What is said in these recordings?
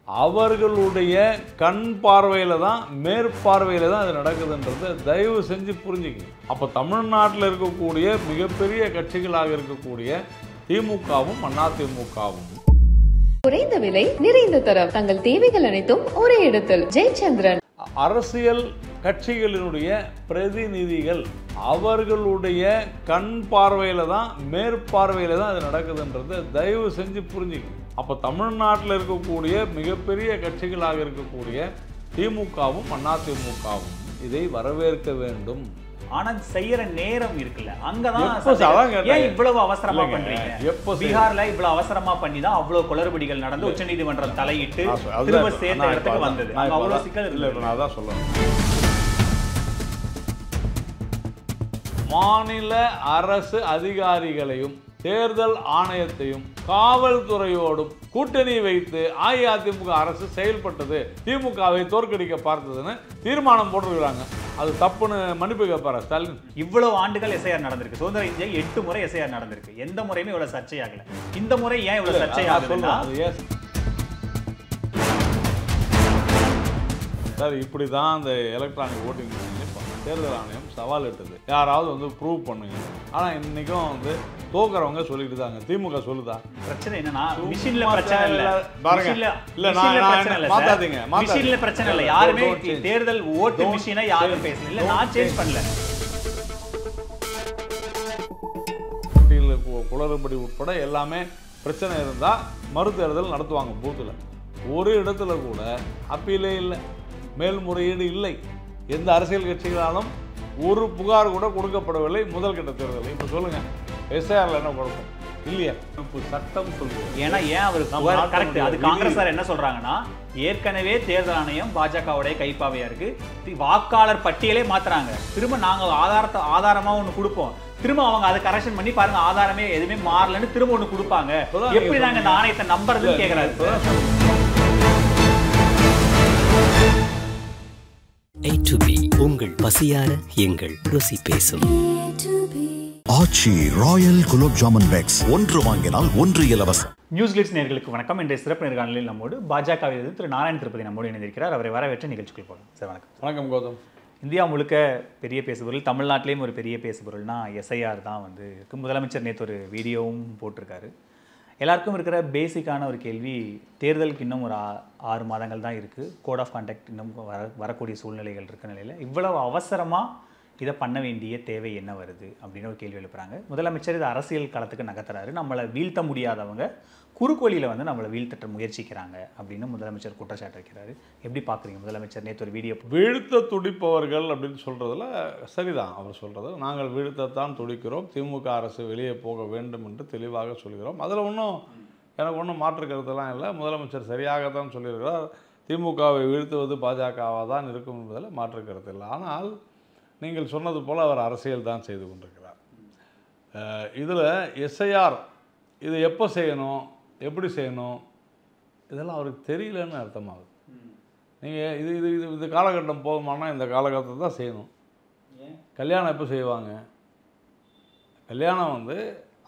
அவர்களுடைய கண் பார்வையில் தான் மேற்பார்வையில் தான் அது நடக்குதுன்றது தயவு செஞ்சு புரிஞ்சுக்கணும். அப்போ தமிழ்நாட்டில் இருக்கக்கூடிய மிகப்பெரிய கட்சிகளாக இருக்கக்கூடிய திமுகவும் அதிமுகவும் குறைந்த விலை நிறைந்த தரம் தங்கள் தேவைகள் அனைத்தும் ஒரே இடத்தில் ஜெயச்சந்திரன். அரசியல் கட்சிகளினுடைய பிரதிநிதிகள் அவர்களுடைய கண் பார்வையில் தான் மேற்பார்வையில் தான் அது நடக்குதுன்றது தயவு செஞ்சு புரிஞ்சுக்கணும். அப்போ தமிழ்நாட்டில் இருக்கக்கூடிய மிகப்பெரிய கட்சிகளாக இருக்கக்கூடிய திமுகவும் அதிமுகவும் இதை வரவேற்க வேண்டும். ஆனா செய்யற நேரம் இருக்குல்ல, அங்கதான் ஏன் இவ்வளவு அவசரமா பண்றீங்க? பீகார்ல இவ்வளவு அவசரமா பண்ணி தான் அவ்வளவு குளறுபடிகள் நடந்து உச்சநீதிமன்றம் தலையிட்டு திரும்ப சேர்ந்த இடத்துக்கு வந்தது. அவ்வளவு சிக்கல் இல்லை. நான் அதான் சொல்றேன், மாநில அரசு அதிகாரிகளையும் தேர்தல் ஆணையத்தையும் காவல்துறையோடும் கூட்டணி வைத்து அஇஅதிமுக அரசு செயல்பட்டது, திமுகவை தோற்கடிக்க பார்த்ததுன்னு தீர்மானம் போட்டிருக்கிறாங்க. அது தப்புன்னு மன்னிப்பு கேட்பாரா ஸ்டாலின்? இவ்வளவு ஆண்டுகள் எஸ்ஐஆர் நடந்திருக்கு. சுதந்திர இந்தியா 8 முறை எஸ்ஐஆர் நடந்திருக்கு. எந்த முறையுமே இவ்வளவு சர்ச்சையாகல. இந்த முறை ஏன் இவ்வளவு சர்ச்சையாகுதுன்னா சார் இப்படி தான் அந்த எலக்ட்ரானிக் ஓட்டிங் தேர்தல் ஆணையம் சவால் இட்டது. யாராவது வந்து ப்ரூவ் பண்ணுங்க. ஆனால் இன்னைக்கும் தோக்குறவங்க சொல்லிட்டு தாங்க. திமுக சொல்லுதா? பிரச்சனை என்னன்னா மிஷின்ல பிரச்சனை இல்ல பாருங்க. இல்ல நான் மாத்தாதீங்க. மிஷின்ல பிரச்சனை இல்ல. யாருமே தேர்தல் ஓட்டு மிஷினை யாரும் பேசல. இல்ல நான் சேஞ்ச் பண்ணல. குளறுபடி உட்பட எல்லாமே பிரச்சனை இருந்தா மறு தேர்தல் நடத்துவாங்க பூத்துல. ஒரு இடத்துல கூட அப்பீலே இல்லை, மேல்முறையீடு இல்லை. எந்த அரசியல் கட்சிகளாலும் ஒரு புகார் கூட கொடுக்கப்படவில்லை முதல் கட்ட தேர்தல். இப்போ சொல்லுங்க, எஸ்ஐஆர்ல என்ன குழப்பம் இல்லையா? சட்டம் சொல்லுங்க. ஏன்னா ஏன் அவருக்கு கரெக்ட். அது காங்கிரஸ் என்ன சொல்றாங்கன்னா, ஏற்கனவே தேர்தல் ஆணையம் பாஜகவுடைய கைப்பாவையா இருக்கு, வாக்காளர் பட்டியலே மாத்துறாங்க. திரும்ப நாங்க ஆதாரமா ஒண்ணு கொடுப்போம், திரும்ப அவங்க அதை கரெக்ஷன் பண்ணி பாருங்க ஆதாரமே எதுவுமே மாறலன்னு திரும்ப ஒண்ணு கொடுப்பாங்க. எப்படி நாங்க இந்த ஆணையத்தை நம்புறதுன்னு கேக்குறாரு. A to B உங்கள் பசியார எங்கள் ருசி பேசும். ஆச்சி ராயல் குலோப் ஜாமுன் பேக்ஸ், ஒன்று வாங்கினால் ஒன்று இலவசம். நியூஸ் கிளிட்ஸ் நேயர்களுக்கு வணக்கம். இன்றைய சிறப்பு நேர்காணலில் நம்மோடு பாஜகவிலிருந்து திரு நாராயண திருப்பதி நம்மோடு இணைந்திருக்கிறார். அவரை வரவேற்ற நிகழ்ச்சிக்குள் போகலாம். சார் வணக்கம். வணக்கம் கௌதம். இந்தியா முழுக்க பெரிய பேசுபொருள், தமிழ்நாட்டிலேயும் ஒரு பெரிய பேசுபொருள்னா எஸ்ஐஆர் தான் இருக்கு. முதலமைச்சர் நேற்று ஒரு வீடியோவும் போட்டிருக்காரு. எல்லாருக்கும் இருக்கிற பேசிக்கான ஒரு கேள்வி, தேர்தலுக்கு இன்னும் ஒரு 6 மாதங்கள் தான் இருக்குது. கோட் ஆஃப் கான்டாக்ட் இன்னும் வரக்கூடிய சூழ்நிலைகள் இருக்க நிலையில் இவ்வளவு அவசரமாக இதை பண்ண வேண்டிய தேவை என்ன வருது அப்படின்னு ஒரு கேள்வி எழுப்புறாங்க. முதலமைச்சர் இது அரசியல் களத்துக்கு நகர்த்துறாரு. நம்மளை வீழ்த்த முடியாதவங்க குறுக்கோளியில் நம்மளை வீழ்த்த முயற்சிக்கிறாங்க அப்படின்னு முதலமைச்சர் குற்றச்சாட்டு வைக்கிறாரு. எப்படி பார்க்குறீங்க? முதலமைச்சர் நேற்று ஒரு வீடியோ வீழ்த்த துடிப்பவர்கள் அப்படின்னு சொல்கிறதுல சரிதான். அவர் சொல்கிறது, நாங்கள் வீழ்த்தத்தான் துடிக்கிறோம், திமுக அரசு வெளியே போக வேண்டும் என்று தெளிவாக சொல்கிறோம். அதில் எனக்கு ஒன்றும் மாற்று கருத்தெல்லாம் இல்லை. முதலமைச்சர் சரியாகத்தான் சொல்லியிருக்கிறார். திமுகவை வீழ்த்துவது பாஜகவாக தான் இருக்கும் என்பதில் மாற்று கருத்து இல்லை. ஆனால் நீங்கள் சொன்னது போல் அவர் அரசியல் தான் செய்து கொண்டிருக்கிறார். இதில் எஸ்ஐஆர் இது எப்போ செய்யணும், எப்படி செய்யணும், இதெல்லாம் அவருக்கு தெரியலன்னு அர்த்தமாகுது. நீங்கள் இது காலகட்டம் போதுமானா இந்த காலகட்டத்தை தான் செய்யணும். கல்யாணம் எப்போ செய்வாங்க? கல்யாணம்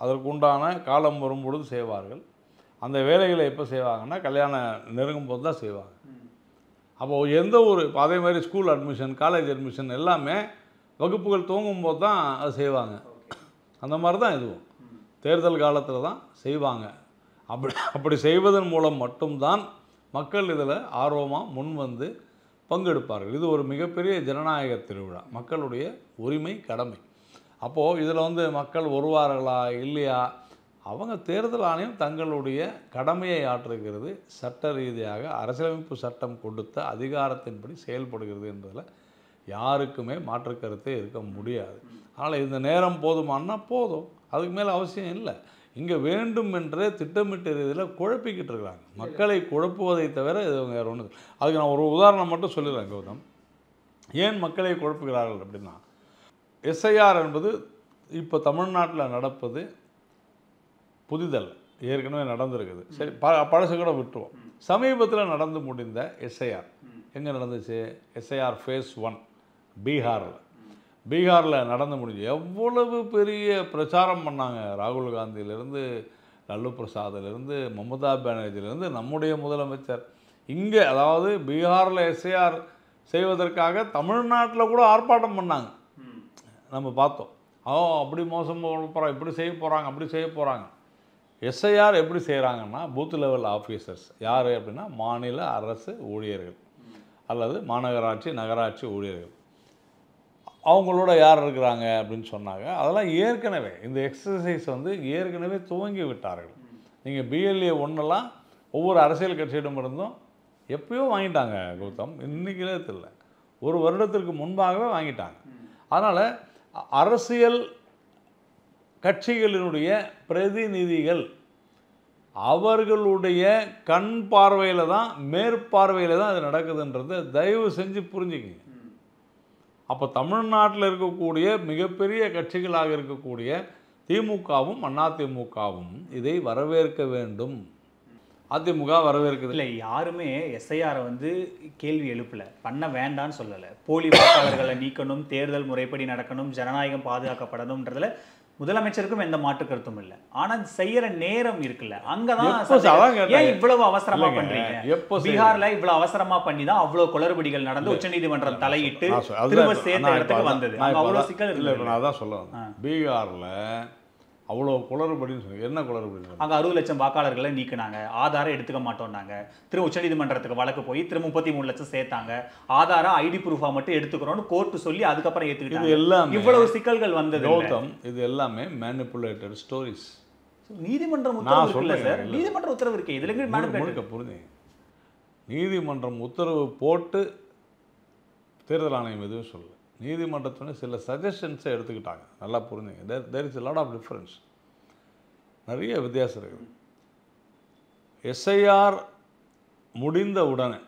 அதற்கு உண்டான காலம் வரும்பொழுது செய்வார்கள். அந்த வேலைகளை எப்போ செய்வாங்கன்னா கல்யாணம் நெருங்கும் போது தான் செய்வாங்க. அப்போது எந்த ஒரு அதே மாதிரி ஸ்கூல் அட்மிஷன், காலேஜ் அட்மிஷன் எல்லாமே வகுப்புகள் துவங்கும் போது தான் அது செய்வாங்க. அந்த மாதிரி தான் இதுவும் தேர்தல் காலத்தில் தான் செய்வாங்க. அப்படி செய்வதன் மூலம் மட்டும்தான் மக்கள் இதில் ஆர்வமாக முன் பங்கெடுப்பார்கள். இது ஒரு மிகப்பெரிய ஜனநாயக திருவிழா, மக்களுடைய உரிமை, கடமை. அப்போது இதில் மக்கள் வருவார்களா இல்லையா, அவங்க தேர்தல் ஆணையம் தங்களுடைய கடமையை ஆற்றுகிறது. சட்ட ரீதியாக அரசியலமைப்பு சட்டம் கொடுத்த அதிகாரத்தின்படி செயல்படுகிறது என்பதில் யாருக்குமே மாற்று கருத்தே இருக்க முடியாது. அதனால் இந்த நேரம் போதுமானா போதும், அதுக்கு மேலே அவசியம் இல்லை. இங்கே வேண்டும் என்றே திட்டமிட்ட ரீதியில் குழப்பிக்கிட்டு இருக்கிறாங்க. மக்களை குழப்புவதை தவிர இது வேறு ஒன்று. அதுக்கு நான் ஒரு உதாரணம் மட்டும் சொல்லிடுறேன் கௌதம். ஏன் மக்களை குழப்புகிறார்கள் அப்படின்னா, எஸ்ஐஆர் என்பது இப்போ தமிழ்நாட்டில் நடப்பது புதிதல்ல, ஏற்கனவே நடந்திருக்குது. சரி, பழசு கூட விட்டுருவோம். சமீபத்தில் நடந்து முடிந்த எஸ்ஐஆர் எங்கே நடந்துச்சு? எஸ்ஐஆர் ஃபேஸ் 1 பீகாரில் நடந்து முடிஞ்சு. எவ்வளவு பெரிய பிரச்சாரம் பண்ணாங்க. ராகுல் காந்தியிலேருந்து, லல்லு பிரசாதிலிருந்து, மமதா பானர்ஜியிலேருந்து, நம்முடைய முதலமைச்சர் இங்கே அதாவது பீகாரில் எஸ்ஐஆர் செய்வதற்காக தமிழ்நாட்டில் கூட ஆர்ப்பாட்டம் பண்ணாங்க, நம்ம பார்த்தோம். அப்படி மோசம் போகிறோம், இப்படி செய்ய போகிறாங்க, அப்படி செய்ய போகிறாங்க. எஸ்ஐஆர் எப்படி செய்கிறாங்கன்னா பூத் லெவல் ஆஃபீஸர்ஸ் யார் அப்படின்னா மாநில அரசு ஊழியர்கள் அல்லது மாநகராட்சி நகராட்சி ஊழியர்கள், அவங்களோட யார் இருக்கிறாங்க அப்படின்னு சொன்னாங்க. அதெல்லாம் ஏற்கனவே இந்த எக்ஸசைஸ் வந்து ஏற்கனவே துவங்கி விட்டார்கள். நீங்கள் BLA 1 ஒவ்வொரு அரசியல் கட்சியிடம் இருந்தும் எப்பயோ வாங்கிட்டாங்க கௌதம், இன்றைக்கிலே தெரியல, ஒரு வருடத்திற்கு முன்பாகவே வாங்கிட்டாங்க. அதனால் அரசியல் கட்சிகளினுடைய பிரதிநிதிகள் அவர்களுடைய கண் பார்வையில் தான் மேற்பார்வையில் தான் அது நடக்குதுன்றதை தயவு செஞ்சு புரிஞ்சுக்கிங்க. அப்போ தமிழ்நாட்டில் இருக்கக்கூடிய மிகப்பெரிய கட்சிகளாக இருக்கக்கூடிய திமுகவும் அதிமுகவும் இதை வரவேற்க வேண்டும். அதிமுக வரவேற்குது இல்லை, யாருமே எஸ்ஐஆரை வந்து கேள்வி எழுப்பல, பண்ண வேண்டான்னு சொல்லலை. போலி வாக்காளர்களை நீக்கணும், தேர்தல் முறைப்படி நடக்கணும், ஜனநாயகம் பாதுகாக்கப்படணும்ன்றதுல முதலமைச்சருக்கும் எந்த மாற்று கருத்தும் இல்லை. ஆனா செய்யற நேரம் இருக்குல்ல, அங்கதான் ஏன் இவ்வளவு அவசரமா பண்றீங்க? பீகார்ல இவ்வளவு அவசரமா பண்ணி தான் அவ்வளவு குளறுபடிகள் நடந்து உச்சநீதிமன்றம் தலையிட்டு திரும்ப சேர்ந்த இடத்துக்கு வந்தது. அவ்வளவு சிக்கல் இல்லை. நான் அதான் சொல்லுவேன், பீகார்ல அவ்வளோ குளறுபடின்னு சொல்லி என்ன குளறுபடி? அங்கே 60 லட்சம் வாக்காளர்களை நீக்கினாங்க, ஆதாரம் எடுத்துக்க மாட்டோம்னாங்க. திரு உச்சநீதிமன்றத்துக்கு வழக்கு போய் திரு 33 லட்சம் சேர்த்தாங்க, ஆதாரம் ஐடி ப்ரூஃபா மட்டும் எடுத்துக்கிறோம்னு கோர்ட்டு சொல்லி அதுக்கப்புறம் ஏற்றுக்கிட்டாங்க. எல்லாம் இவ்வளவு சிக்கல்கள் வந்தது கௌதம், இது எல்லாமே மேனிப்புலேட்டட் ஸ்டோரிஸ். நீதிமன்றம் உத்தரவு இருக்குல்ல சார், நீதிமன்ற உத்தரவு இருக்கு, இதுல முழுக்க புரிஞ்சு நீதிமன்றம் உத்தரவு போட்டு தேர்தல் ஆணையம் எதுவும் சொல்லு, நீதிமன்றத்துடைய சில சஜஷன்ஸை எடுத்துக்கிட்டாங்க. நல்லா புரிஞ்சுங்க, there is a lot of difference, நிறைய வித்தியாசம் இருக்குது. எஸ்ஐஆர் முடிந்த உடனே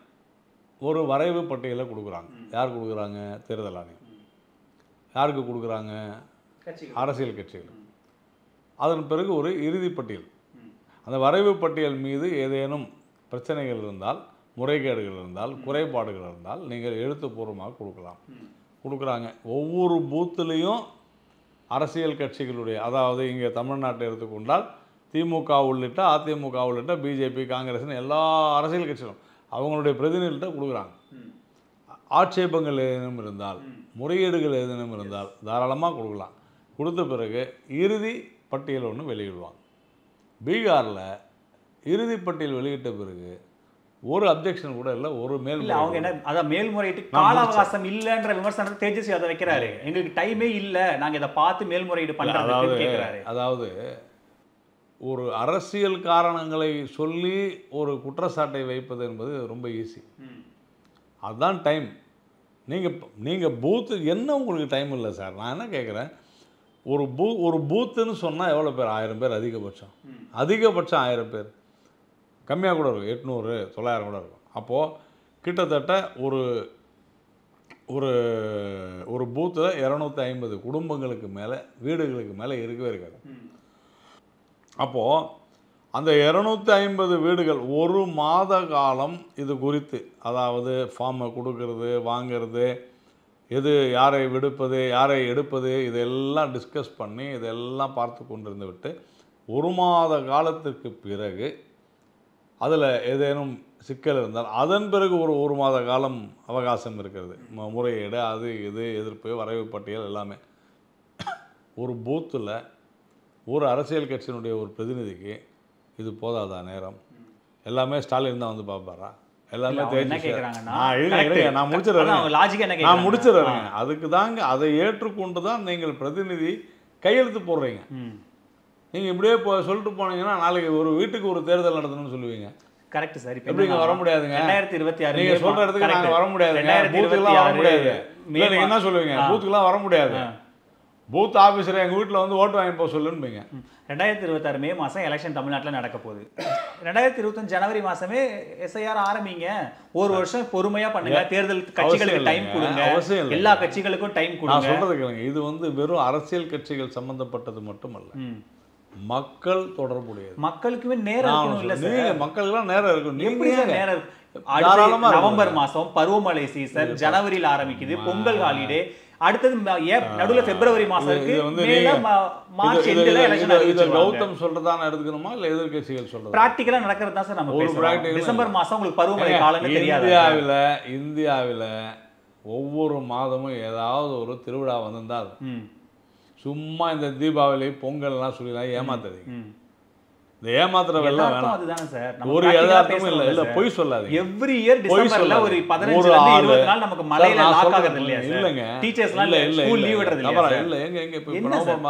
ஒரு வரைவு பட்டியலை கொடுக்குறாங்க. யார் கொடுக்குறாங்க? தேர்தல் ஆணையம். யாருக்கு கொடுக்குறாங்க? அரசியல் கட்சிகள். அதன் பிறகு ஒரு இறுதி பட்டியல். அந்த வரைவு பட்டியல் மீது ஏதேனும் பிரச்சனைகள் இருந்தால், முறைகேடுகள் இருந்தால், குறைபாடுகள் இருந்தால் நீங்கள் எழுத்துப்பூர்வமாக கொடுக்குறாங்க. ஒவ்வொரு பூத்துலேயும் அரசியல் கட்சிகளுடைய, அதாவது இங்கே தமிழ்நாட்டை எடுத்துக்கொண்டால் திமுக உள்ளிட்ட அதிமுக உள்ளிட்ட பிஜேபி காங்கிரஸ்னு எல்லா அரசியல் கட்சிகளும் அவங்களுடைய பிரதிநிதிகிட்ட கொடுக்குறாங்க. ஆட்சேபங்கள் ஏதேனும் இருந்தால், முறையீடுகள் ஏதேனும் இருந்தால் தாராளமாக கொடுக்கலாம். கொடுத்த பிறகு இறுதி பட்டியல் ஒன்று வெளியிடுவாங்க. பீகாரில் இறுதி பட்டியல் வெளியிட்ட பிறகு ஒரு அப்ஜெக்ஷன் கூட இல்லை, ஒரு அவங்க என்ன அதான் மேல்முறையீட்டு கால அவகாசம் இல்லைன்ற விமர்சனத்தை தேஜஸ்வி அதை வைக்கிறாரு. எங்களுக்கு டைமே இல்லை, நாங்கள் இதை பார்த்து மேல்முறையீடு பண்ணுறோம் கேட்குறாரு. அதாவது ஒரு அரசியல் காரணங்களை சொல்லி ஒரு குற்றச்சாட்டை வைப்பது என்பது ரொம்ப ஈஸி, அதுதான் டைம். நீங்கள் பூத்து என்ன உங்களுக்கு டைம் இல்லை சார். நான் என்ன கேட்குறேன், ஒரு பூத்துன்னு சொன்னால் எவ்வளோ பேர்? 1000 பேர் அதிகபட்சம் 1000 பேர், கம்மியாக கூட இருக்கும், 800 900 கூட இருக்கும். அப்போது கிட்டத்தட்ட ஒரு ஒரு ஒரு பூத்தில் 250 குடும்பங்களுக்கு மேலே, வீடுகளுக்கு மேலே இருக்கவே இருக்காது. அப்போது அந்த 250 வீடுகள் ஒரு மாத காலம் இது குறித்து, அதாவது ஃபார்மை கொடுக்கறது, வாங்கிறது, எது யாரை விடுப்பது, யாரை எடுப்பது, இதெல்லாம் டிஸ்கஸ் பண்ணி இதெல்லாம் பார்த்து கொண்டிருந்து விட்டு ஒரு மாத காலத்திற்கு பிறகு அதில் ஏதேனும் சிக்கல் இருந்தால் அதன் பிறகு ஒரு மாத காலம் அவகாசம் இருக்கிறது. முறையீடு, அது இது எதிர்ப்பு, வரைவு பட்டியல் எல்லாமே. ஒரு பூத்தில் ஒரு அரசியல் கட்சியினுடைய ஒரு பிரதிநிதிக்கு இது போதாதா நேரம்? எல்லாமே ஸ்டாலின் தான் வந்து பார்ப்பாரா? எல்லாமே நான் முடிச்சிடுறேன். அதுக்கு தாங்க, அதை ஏற்றுக்கொண்டு தான் நீங்கள் பிரதிநிதி கையெழுத்து போடுறீங்க. நீங்கள் இப்படியே சொல்லிட்டு போனீங்கன்னா நாளைக்கு ஒரு வீட்டுக்கு ஒரு தேர்தல் நடத்தணும்னு சொல்லுவீங்க. Correct sir. எப்படி வர முடியாதுங்க? 2026 நீங்கள் சொல்கிற இடத்துக்கு நாங்கள் வர முடியாதுங்க, பூத்துக்கெல்லாம் வர முடியாது. நீங்கள் என்ன சொல்லுவீங்க? பூத்துக்கெல்லாம் வர முடியாது, பூத் ஆஃபீஸரை எங்கள் வீட்டில் வந்து ஓட்டு வாங்கி போக சொல்லுன்னு. 2026 மே மாதம் எலெக்ஷன் தமிழ்நாட்டில் நடக்க போகுது. 2025 ஜனவரி மாதமே எஸ்ஐஆர் ஆரம்பிங்க. ஒரு வருஷம் பொறுமையாக பண்ணுங்க, தேர்தல் கட்சிகளுக்கு டைம் கொடுங்க, அவசியம் எல்லா கட்சிகளுக்கும் டைம் கொடுங்க. நான் சொல்றது கேளுங்க, இது வந்து வெறும் அரசியல் கட்சிகள் சம்பந்தப்பட்டது மட்டுமல்ல, மக்கள் தொடர்புடையது. மக்களுக்குமே நேரம் இல்ல சார். மக்களுக்கெல்லாம் நேரம் இருக்கும். எப்படி நேரம் இருக்கு? நவம்பர் மாசம் பருவமழை சீசன், ஜனவரியில் ஆரம்பிக்குது, பொங்கல் ஹாலிடே, அடுத்தது நடுவுல பிப்ரவரி மாசம் இருக்கு, இது வந்து மேல மார்ச் எண்ட்ல எலெக்ஷன் இதை அறிவிச்சிருவாங்க. கௌதம் சொல்றதான எடுத்துக்கணுமா இல்லை எதிர்க்கட்சிகள் சொல்றது? பிராக்டிகலா நடக்கிறது தான் சார் நம்ம ஒரு பேசுறோம். practical டிசம்பர் மாசம் உங்களுக்கு பருவமழை காலம்னு தெரியாது. இந்தியாவில் ஒவ்வொரு மாதமும் ஏதாவது ஒரு திருவிழா வந்திருந்தால் சும்மா இந்த தீபாவளி பொங்கல்லாம் சொல்லி ஏமாத்தாதீங்க. இந்த ஏமாத்துற வெள்ளம் வேணாம். அதுதானே சார், நம்ம ஒரு practical-ஆ யதார்த்தமும் இல்ல பேசுறோம் இல்ல சார். பொய் சொல்லாதீங்க. எவ்ரி இயர் டிசம்பர்ல ஒரு 15 ல இருந்து 20 நாள் நமக்கு மலையில லாக் ஆகுது இல்லையா சார்? இல்லங்க, டீச்சர்ஸ்லாம் இல்ல ஸ்கூல் லீவ் விடுறது இல்லையா சார்? இல்ல எங்க எங்க இப்ப என்ன சார்?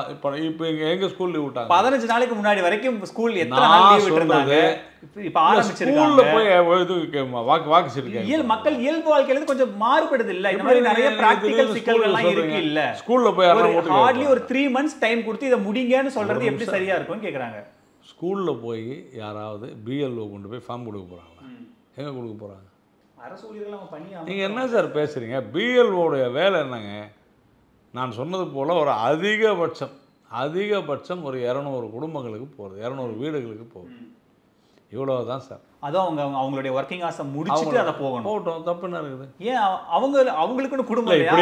இப்ப எங்க ஸ்கூல் லீவ் விட்டாங்க? 15 நாளைக்கு முன்னாடி வரைக்கும் ஸ்கூல் எத்தனை நாள் லீவ் விட்டுருந்தாங்க? இப்ப ஆரம்பிச்சிருக்காங்க. ஸ்கூல்ல போய் இது வாக்கு சிரிக்காங்க. மக்கள் இயல்பு வாழ்க்கையில இருந்து கொஞ்சம் மாறுபடுது இல்ல? இந்த மாதிரி நிறைய பிராக்டிகல் சிக்கல்கள் எல்லாம் இருக்கு இல்ல? ஸ்கூல்ல போய் ஹார்ட்லி ஒரு 3 மந்த்ஸ் டைம் கொடுத்து இத முடிங்கன்னு சொல்றது எப்படி சரியா இருக்கும்னு கேக்குறாங்க. ஸ்கூல்ல போய் யாராவது பிஎல்ஓ கொண்டு போய் ஃபார்ம் கொடுக்க போறாங்களா? எங்க கொடுக்க போறாங்க? அரசு ஊழியர்கள் அவங்க பண்ணி நீங்க என்ன சார் பேசுறீங்க? பிஎல்ஓடைய வேலை என்னங்க? நான் சொன்னது போல ஒரு அதிகபட்சம் ஒரு 200 குடும்பங்களுக்கு போகுது, 200 வீடுகளுக்கு போகுது. இவ்வளவுதான் சார். அதுவும் அவங்களுடைய ஒர்க்கிங் ஹார்ஸை முடிச்சிட்டு அதை போகட்டும், தப்பு என்ன இருக்குது? ஏன் அவங்களுக்குன்னு குடும்பம் இல்லையா?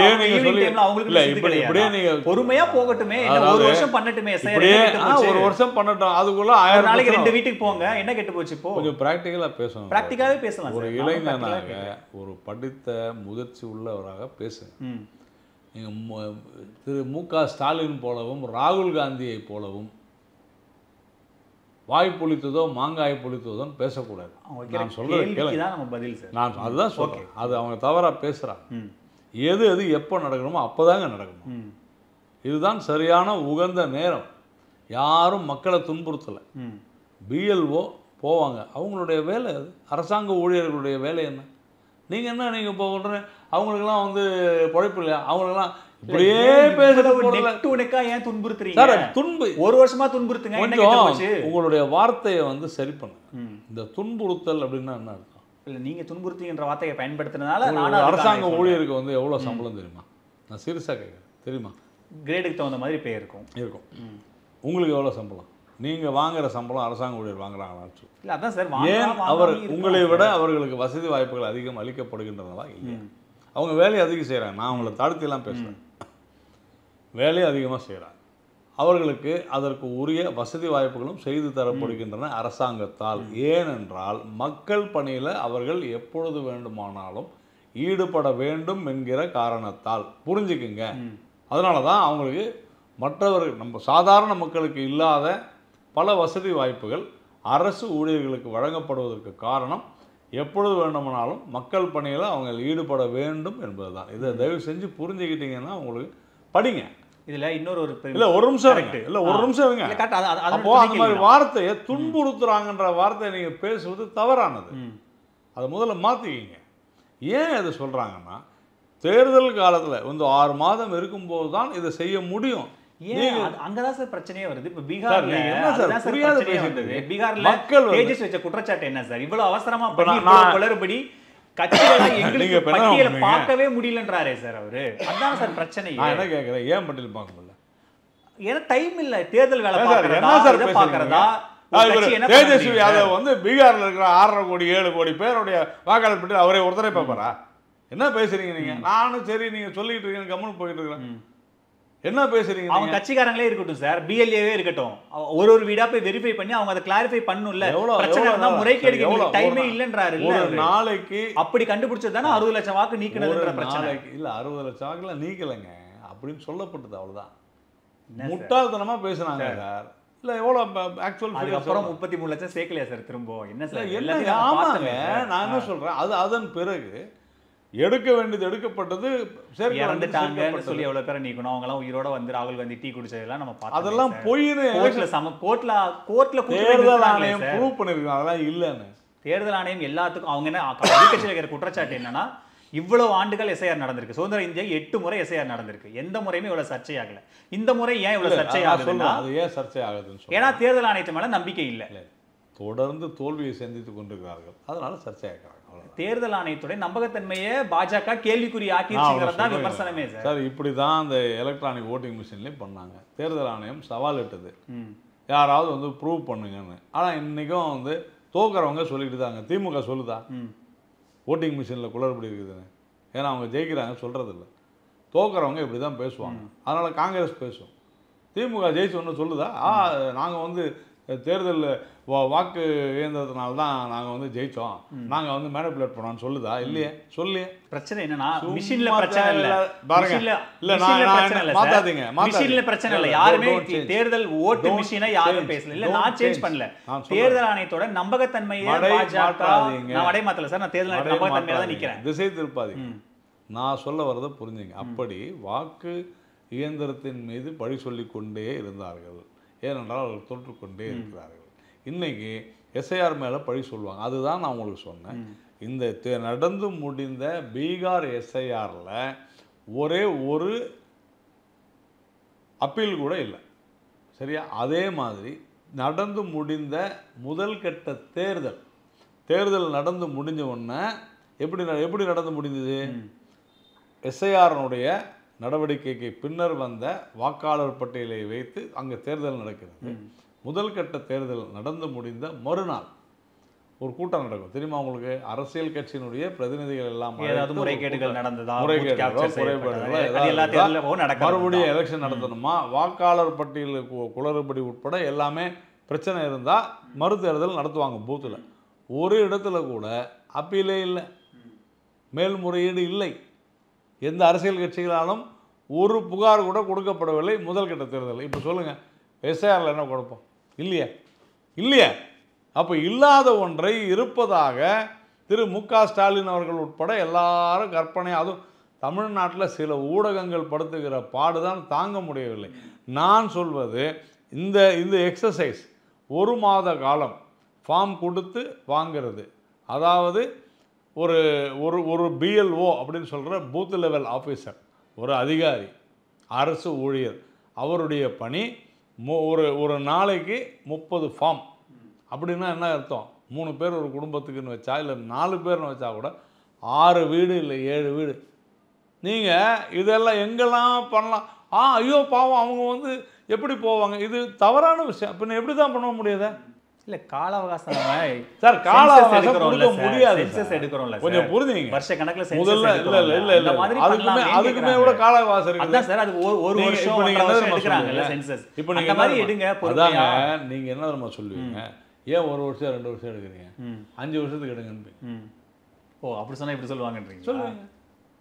இப்படியே நீங்க பொறுமையா போகட்டுமே, ஒரு வருஷம் பண்ணட்டுமே, ஒரு வருஷம் பண்ணட்டும், அதுக்குள்ள 1000 நாளைக்கு 2 வீட்டுக்கு போங்க, என்ன கெட்டு போச்சு? இப்போ கொஞ்சம் பிராக்டிகலா பேசணும். பிராக்டிகலாவே பேசலாம். ஒரு இளைஞனாக, ஒரு படித்த முதிர்ச்சி உள்ளவராக பேசுங்க. நீங்க திரு மு.க. ஸ்டாலின் போலவும் ராகுல் காந்தியை போலவும் வாய் புளித்ததோ மாங்காய் புளித்ததோ பேசக்கூடாது. நான் சொல்றது கேளுங்க, நான் அதுதான் சொல்றேன். அது அவங்க தவறா பேசுறாங்க. எது எப்போ நடக்கணுமோ அப்போதாங்க நடக்கணும். இதுதான் சரியான உகந்த நேரம். யாரும் மக்களை துன்புறுத்தலை. பிஎல்ஓ போவாங்க, அவங்களுடைய வேலை அது. அரசாங்க ஊழியர்களுடைய வேலை என்ன? நீங்கள் என்ன நீங்கள் இப்போ சொல்கிறேன் அவங்களுக்கெல்லாம் வந்து பொழைப்பு இல்லையா? அவங்களுக்கெல்லாம் இப்படியே ஏன் துன்புறுத்துறீங்க? ஒரு வருஷமா துன்புறுத்துங்க. உங்களுடைய வார்த்தையை வந்து சரி பண்ணுங்க. இந்த துன்புறுத்தல் அப்படின்னா என்ன அர்த்தம்? இல்லை, நீங்க துன்புறுத்தின்ற வார்த்தையை பயன்படுத்தினால அரசாங்க ஊழியருக்கு வந்து எவ்வளோ சம்பளம் தெரியுமா? நான் சீரியஸாக கேட்குறேன். தெரியுமா? கிரேடுக்கு தகுந்த மாதிரி பே இருக்கும். உங்களுக்கு எவ்வளோ சம்பளம்? நீங்கள் வாங்குற சம்பளம் அரசாங்க ஊழியர் வாங்குறாங்களா? இல்லை, அதான் சார். ஏன் அவர் உங்களை விட அவர்களுக்கு வசதி வாய்ப்புகள் அதிகம் அளிக்கப்படுகின்றனவா? இல்லை, அவங்க வேலையை அதிகம் செய்கிறாங்க. நான் அவங்கள தாழ்த்திலாம் பேசுகிறேன். வேலையை அதிகமாக செய்கிறாங்க. அவர்களுக்கு அதற்கு உரிய வசதி வாய்ப்புகளும் செய்து தரப்படுகின்றன அரசாங்கத்தால். ஏனென்றால் மக்கள் பணியில் அவர்கள் எப்பொழுது வேண்டுமானாலும் ஈடுபட வேண்டும் என்கிற காரணத்தால். புரிஞ்சுக்குங்க. அதனால தான் அவங்களுக்கு மற்றவர்கள், நம்ம சாதாரண மக்களுக்கு இல்லாத பல வசதி வாய்ப்புகள் அரசு ஊழியர்களுக்கு வழங்கப்படுவதற்கு காரணம் எப்பொழுது வேண்டுமானாலும் மக்கள் பணியில் அவங்க ஈடுபட வேண்டும் என்பது தான். இதை தயவு செஞ்சு புரிஞ்சுக்கிட்டீங்கன்னா உங்களுக்கு படிங்க. இதில் இன்னொரு ஒரு நிமிஷம் இருக்கு. இல்லை, ஒரு நிமிஷம் இருங்க. அப்போ அந்த மாதிரி வார்த்தையை துன்புறுத்துறாங்கன்ற வார்த்தையை நீங்கள் பேசுவது தவறானது. அதை முதல்ல மாற்றிக்கிங்க. ஏன் அதை சொல்கிறாங்கன்னா, தேர்தல் காலத்தில் வந்து 6 மாதம் இருக்கும்போது தான் இதை செய்ய முடியும். அங்கதான் சார் பிரச்சனையே வருது. இப்ப பீகார்ல மக்கள் தேஜஸ் வச்ச குற்றச்சாட்டு என்ன சார்? இவ்வளவு அவசரமா குளறுபடி கட்சிகளை எங்களுக்கு பட்டியலை பார்க்கவே முடியலன்றாரே சார் அவரு. அதான் சார் பிரச்சனை. நான் என்ன கேட்கிறேன், ஏன் பட்டியல் பார்க்க முடியல? ஏன்னா டைம் இல்ல. தேர்தல் வேலை பார்க்கறதா? தேஜஸ்வி யாதவ் வந்து பீகார்ல இருக்கிற 6.5 கோடி 7 கோடி பேருடைய வாக்காளர் பட்டியல் அவரே ஒருத்தரே பார்ப்பாரா? என்ன பேசுறீங்க நீங்க? நானும் சரி நீங்க சொல்லிட்டு இருக்கீங்க, கம்முன்னு போயிட்டு இருக்கிறேன். என்ன பேசுறீங்க? அவங்க கட்சிக்காரங்களே இருக்கட்டும் சார், பிஎல்ஏவே இருக்கட்டும், ஒரு வீடா போய் வெரிஃபை பண்ணி அவங்க அதை கிளாரிஃபை பண்ணணும்ல. பிரச்சனை இருந்தா முறைகேடுக்கு டைமே இல்லன்றாரு. ஒரு நாளைக்கு அப்படி கண்டுபிடிச்சது தானே 60 லட்சம் வாக்கு நீக்கினதுன்ற பிரச்சனை. இல்ல 60 லட்சம் வாக்குல நீக்கலங்க அப்படின்னு சொல்லப்பட்டது. அவ்வளவுதான். முட்டாள்தனமா பேசுறாங்க சார். இல்ல எவ்வளவு ஆக்சுவல் அதுக்கப்புறம் 33 லட்சம் சேர்க்கலையா சார் திரும்ப? என்ன சார்? ஆமாங்க, நான் என்ன சொல்றேன், அது அதன் பிறகு எடுக்க வேண்டியது எடுக்கப்பட்டது. இறந்துட்டாங்கன்னு சொல்லி எவ்வளவு பேரை நீக்கணும், அவங்க எல்லாம் உயிரோட வந்து ராகுல் காந்தி டீ குடிச்சதெல்லாம் நம்ம பார்த்தோம். அதெல்லாம் பொய்னு கோர்ட்ல தேர்தல் ஆணையம் ப்ரூவ் பண்ணிருக்காங்க. அதெல்லாம் இல்லன்னு தேர்தல் ஆணையம் எல்லாத்துக்கும் அவங்க என்ன எதிர்க்கட்சியில் இருக்கிற குற்றச்சாட்டு என்னன்னா, இவ்வளவு ஆண்டுகள் எஸ்ஐஆர் நடந்திருக்கு. சுதந்திர இந்தியா 8 முறை எஸ்ஐஆர் நடந்திருக்கு. எந்த முறையுமே இவ்வளவு சர்ச்சையாகல. இந்த முறை ஏன் இவ்வளவு சர்ச்சையாகுதுன்னா, அது ஏன் சர்ச்சை ஆகுதுன்னு ஏன்னா தேர்தல் ஆணையத்து மேல நம்பிக்கை இல்லை. தொடர்ந்து தோல்வியை சந்தித்துக் கொண்டிருக்கிறார்கள். அதனால சர்ச்சையாகிறாங்க. தேர்தல் ஆணையத்துடைய நம்பகத்தன்மையை பாஜக கேள்விக்குறி ஆக்கிடுச்சுங்கிறது தான் விமர்சனமே சார். இப்படி தான் அந்த எலக்ட்ரானிக் ஓட்டிங் மிஷின்லேயும் பண்ணாங்க. தேர்தல் ஆணையம் சவால் இட்டது, யாராவது வந்து ப்ரூவ் பண்ணுங்கன்னு. ஆனால் இன்றைக்கும் வந்து தோக்குறவங்க சொல்லிட்டு தாங்க. திமுக சொல்லுதா ஓட்டிங் மிஷினில் குளறுபடி இருக்குதுன்னு? ஏன்னா அவங்க ஜெயிக்கிறாங்க சொல்கிறதில்ல. தோக்குறவங்க இப்படி தான் பேசுவாங்க. அதனால் காங்கிரஸ் பேசும். திமுக ஜெயிச்சு ஒன்று சொல்லுதா, நாங்கள் வந்து தேர்தலில் வாக்கு இயந்திரத்தினால தான் நாங்கள் வந்து ஜெயித்தோம், நாங்கள் வந்து மேனிபுலேட் பண்ணோம்னு சொல்லுதா? இல்லையே, சொல்லியே. பிரச்சனை என்னன்னா மிஷின்ல பிரச்சனை இல்ல, பாருங்க, இல்ல நான் மாத்தாதீங்க, மிஷின்ல பிரச்சனை இல்ல. யாருமே தேர்தல் ஓட்டு மிஷினை யாரும் பேசல. இல்ல நான் சேஞ்ச் பண்ணல. தேர்தல் ஆணையத்தோட நம்பகத்தன்மையை பாஜக நான் அடைமாத்தல சார். நான் தேர்தல் நம்பகத்தன்மையில தான் நிக்கிறேன். திசை திருப்பாதீங்க. நான் சொல்ல வரதை புரிஞ்சுங்க. அப்படி வாக்கு இயந்திரத்தின் மீது பழி சொல்லிக் கொண்டே இருந்தார்கள். ஏனென்றால் அவர்கள் தோற்றுக்கொண்டே இருக்கிறார்கள். இன்னைக்கு எஸ்ஐஆர் மேலே பழி சொல்லுவாங்க. அதுதான் நான் உங்களுக்கு சொன்னேன். இந்த நடந்து முடிந்த பீகார் எஸ்ஐஆரில் ஒரே ஒரு அப்பீல் கூட இல்லை. சரியா? அதே மாதிரி நடந்து முடிந்த முதல் கட்ட தேர்தல் நடந்து முடிஞ்ச உடனே எப்படி நடந்து முடிந்தது? எஸ்ஐஆரினுடைய நடவடிக்கைக்கு பின்னர் வந்த வாக்காளர் பட்டியலை வைத்து அங்கே தேர்தல் நடக்கிறது. முதல் கட்ட தேர்தல் நடந்து முடிந்த மறுநாள் ஒரு கூட்டம் நடக்கும். தெரியுமா உங்களுக்கு? அரசியல் கட்சியினுடைய பிரதிநிதிகள் எல்லாம் முறைகேடுகள் நடந்ததா, மறுபடியும் எலெக்ஷன் நடத்தணுமா, வாக்காளர் பட்டியல் குளறுபடி உட்பட எல்லாமே பிரச்சனை இருந்தால் மறு தேர்தல் நடத்துவாங்க பூத்தில். ஒரு இடத்துல கூட அப்பீலே இல்லை, மேல்முறையீடு இல்லை. எந்த அரசியல் கட்சிகளாலும் ஒரு புகார் கூட கொடுக்கப்படவில்லை முதல் கட்ட தேர்தல். இப்போ சொல்லுங்கள், எஸ்ஐஆரில் என்ன குழப்பம்? இல்லையே. அப்போ இல்லாத ஒன்றை இருப்பதாக திரு மு.க. ஸ்டாலின் அவர்கள் உட்பட எல்லாரும் கற்பனை. அதுவும் தமிழ்நாட்டில் சில ஊடகங்கள் படுத்துகிற பாடுதான் தாங்க முடியவில்லை. நான் சொல்வது இந்த எக்ஸசைஸ் 1 மாத காலம் ஃபார்ம் கொடுத்து வாங்கிறது, அதாவது ஒரு பிஎல்ஓ அப்படின்னு சொல்கிற பூத் லெவல் ஆஃபீஸர், ஒரு அதிகாரி, அரசு ஊழியர், அவருடைய பணி ஒரு நாளைக்கு 30 ஃபார்ம். அப்படின்னா என்ன அர்த்தம்? 3 பேர் ஒரு குடும்பத்துக்குன்னு வச்சா, இல்லை 4 பேர்னு வச்சா கூட 6 வீடு இல்லை 7 வீடு. நீங்கள் இதெல்லாம் எங்கெல்லாம் பண்ணலாம்? ஐயோ பாவம், அவங்க வந்து எப்படி போவாங்க? இது தவறான விஷயம். பின்ன எப்படி தான் பண்ண முடியாத? இல்ல கால அவகாசம் சார், கால அவகாசம் கொடுக்க முடியாது. எடுக்கிறோம்ல, கொஞ்சம் புரிஞ்சுங்க. வருஷ கணக்குல முதல்ல இல்ல அதுக்குமே கூட கால அவகாசம் இருக்கு. அதான் சார், அது ஒரு வருஷம் எடுக்கறாங்கல்ல சென்சஸ். இப்போ நீங்க அந்த மாதிரி எடுங்க பொறுமையா. நீங்க என்ன தெரியுமா சொல்லுவீங்க? ஏன் 1 வருஷம் 2 வருஷம் எடுக்கிறீங்க? 5 வருஷத்துக்கு எடுங்கன்னு. ஓ, அப்படி சொன்னா இப்படி சொல்லுவாங்கன்றீங்க. சொல்லுவீங்க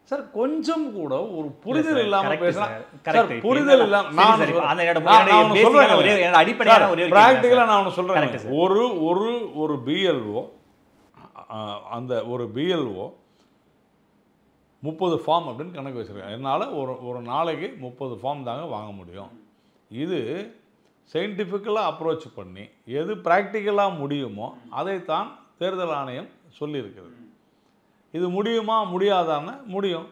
சார். கொஞ்சம் கூட ஒரு புரிதல் இல்லாம பேசலாம் சார். புரிதல் இல்லாம நான் பிராக்டிகலா நான் ஒன்று சொல்றேன். ஒரு பிஎல்ஓ, அந்த ஒரு பிஎல்ஓ 30 ஃபார்ம் அப்படின்னு கணக்கு வச்சிருக்கேன். என்னால் ஒரு நாளைக்கு 30 ஃபார்ம் தாங்க வாங்க முடியும். இது சயின்டிஃபிக்கலாக அப்ரோச் பண்ணி எது ப்ராக்டிக்கலாக முடியுமோ அதைத்தான் தேர்தல் ஆணையம் சொல்லியிருக்கிறது. இது முடியுமா முடியாதான்னு முடியும்.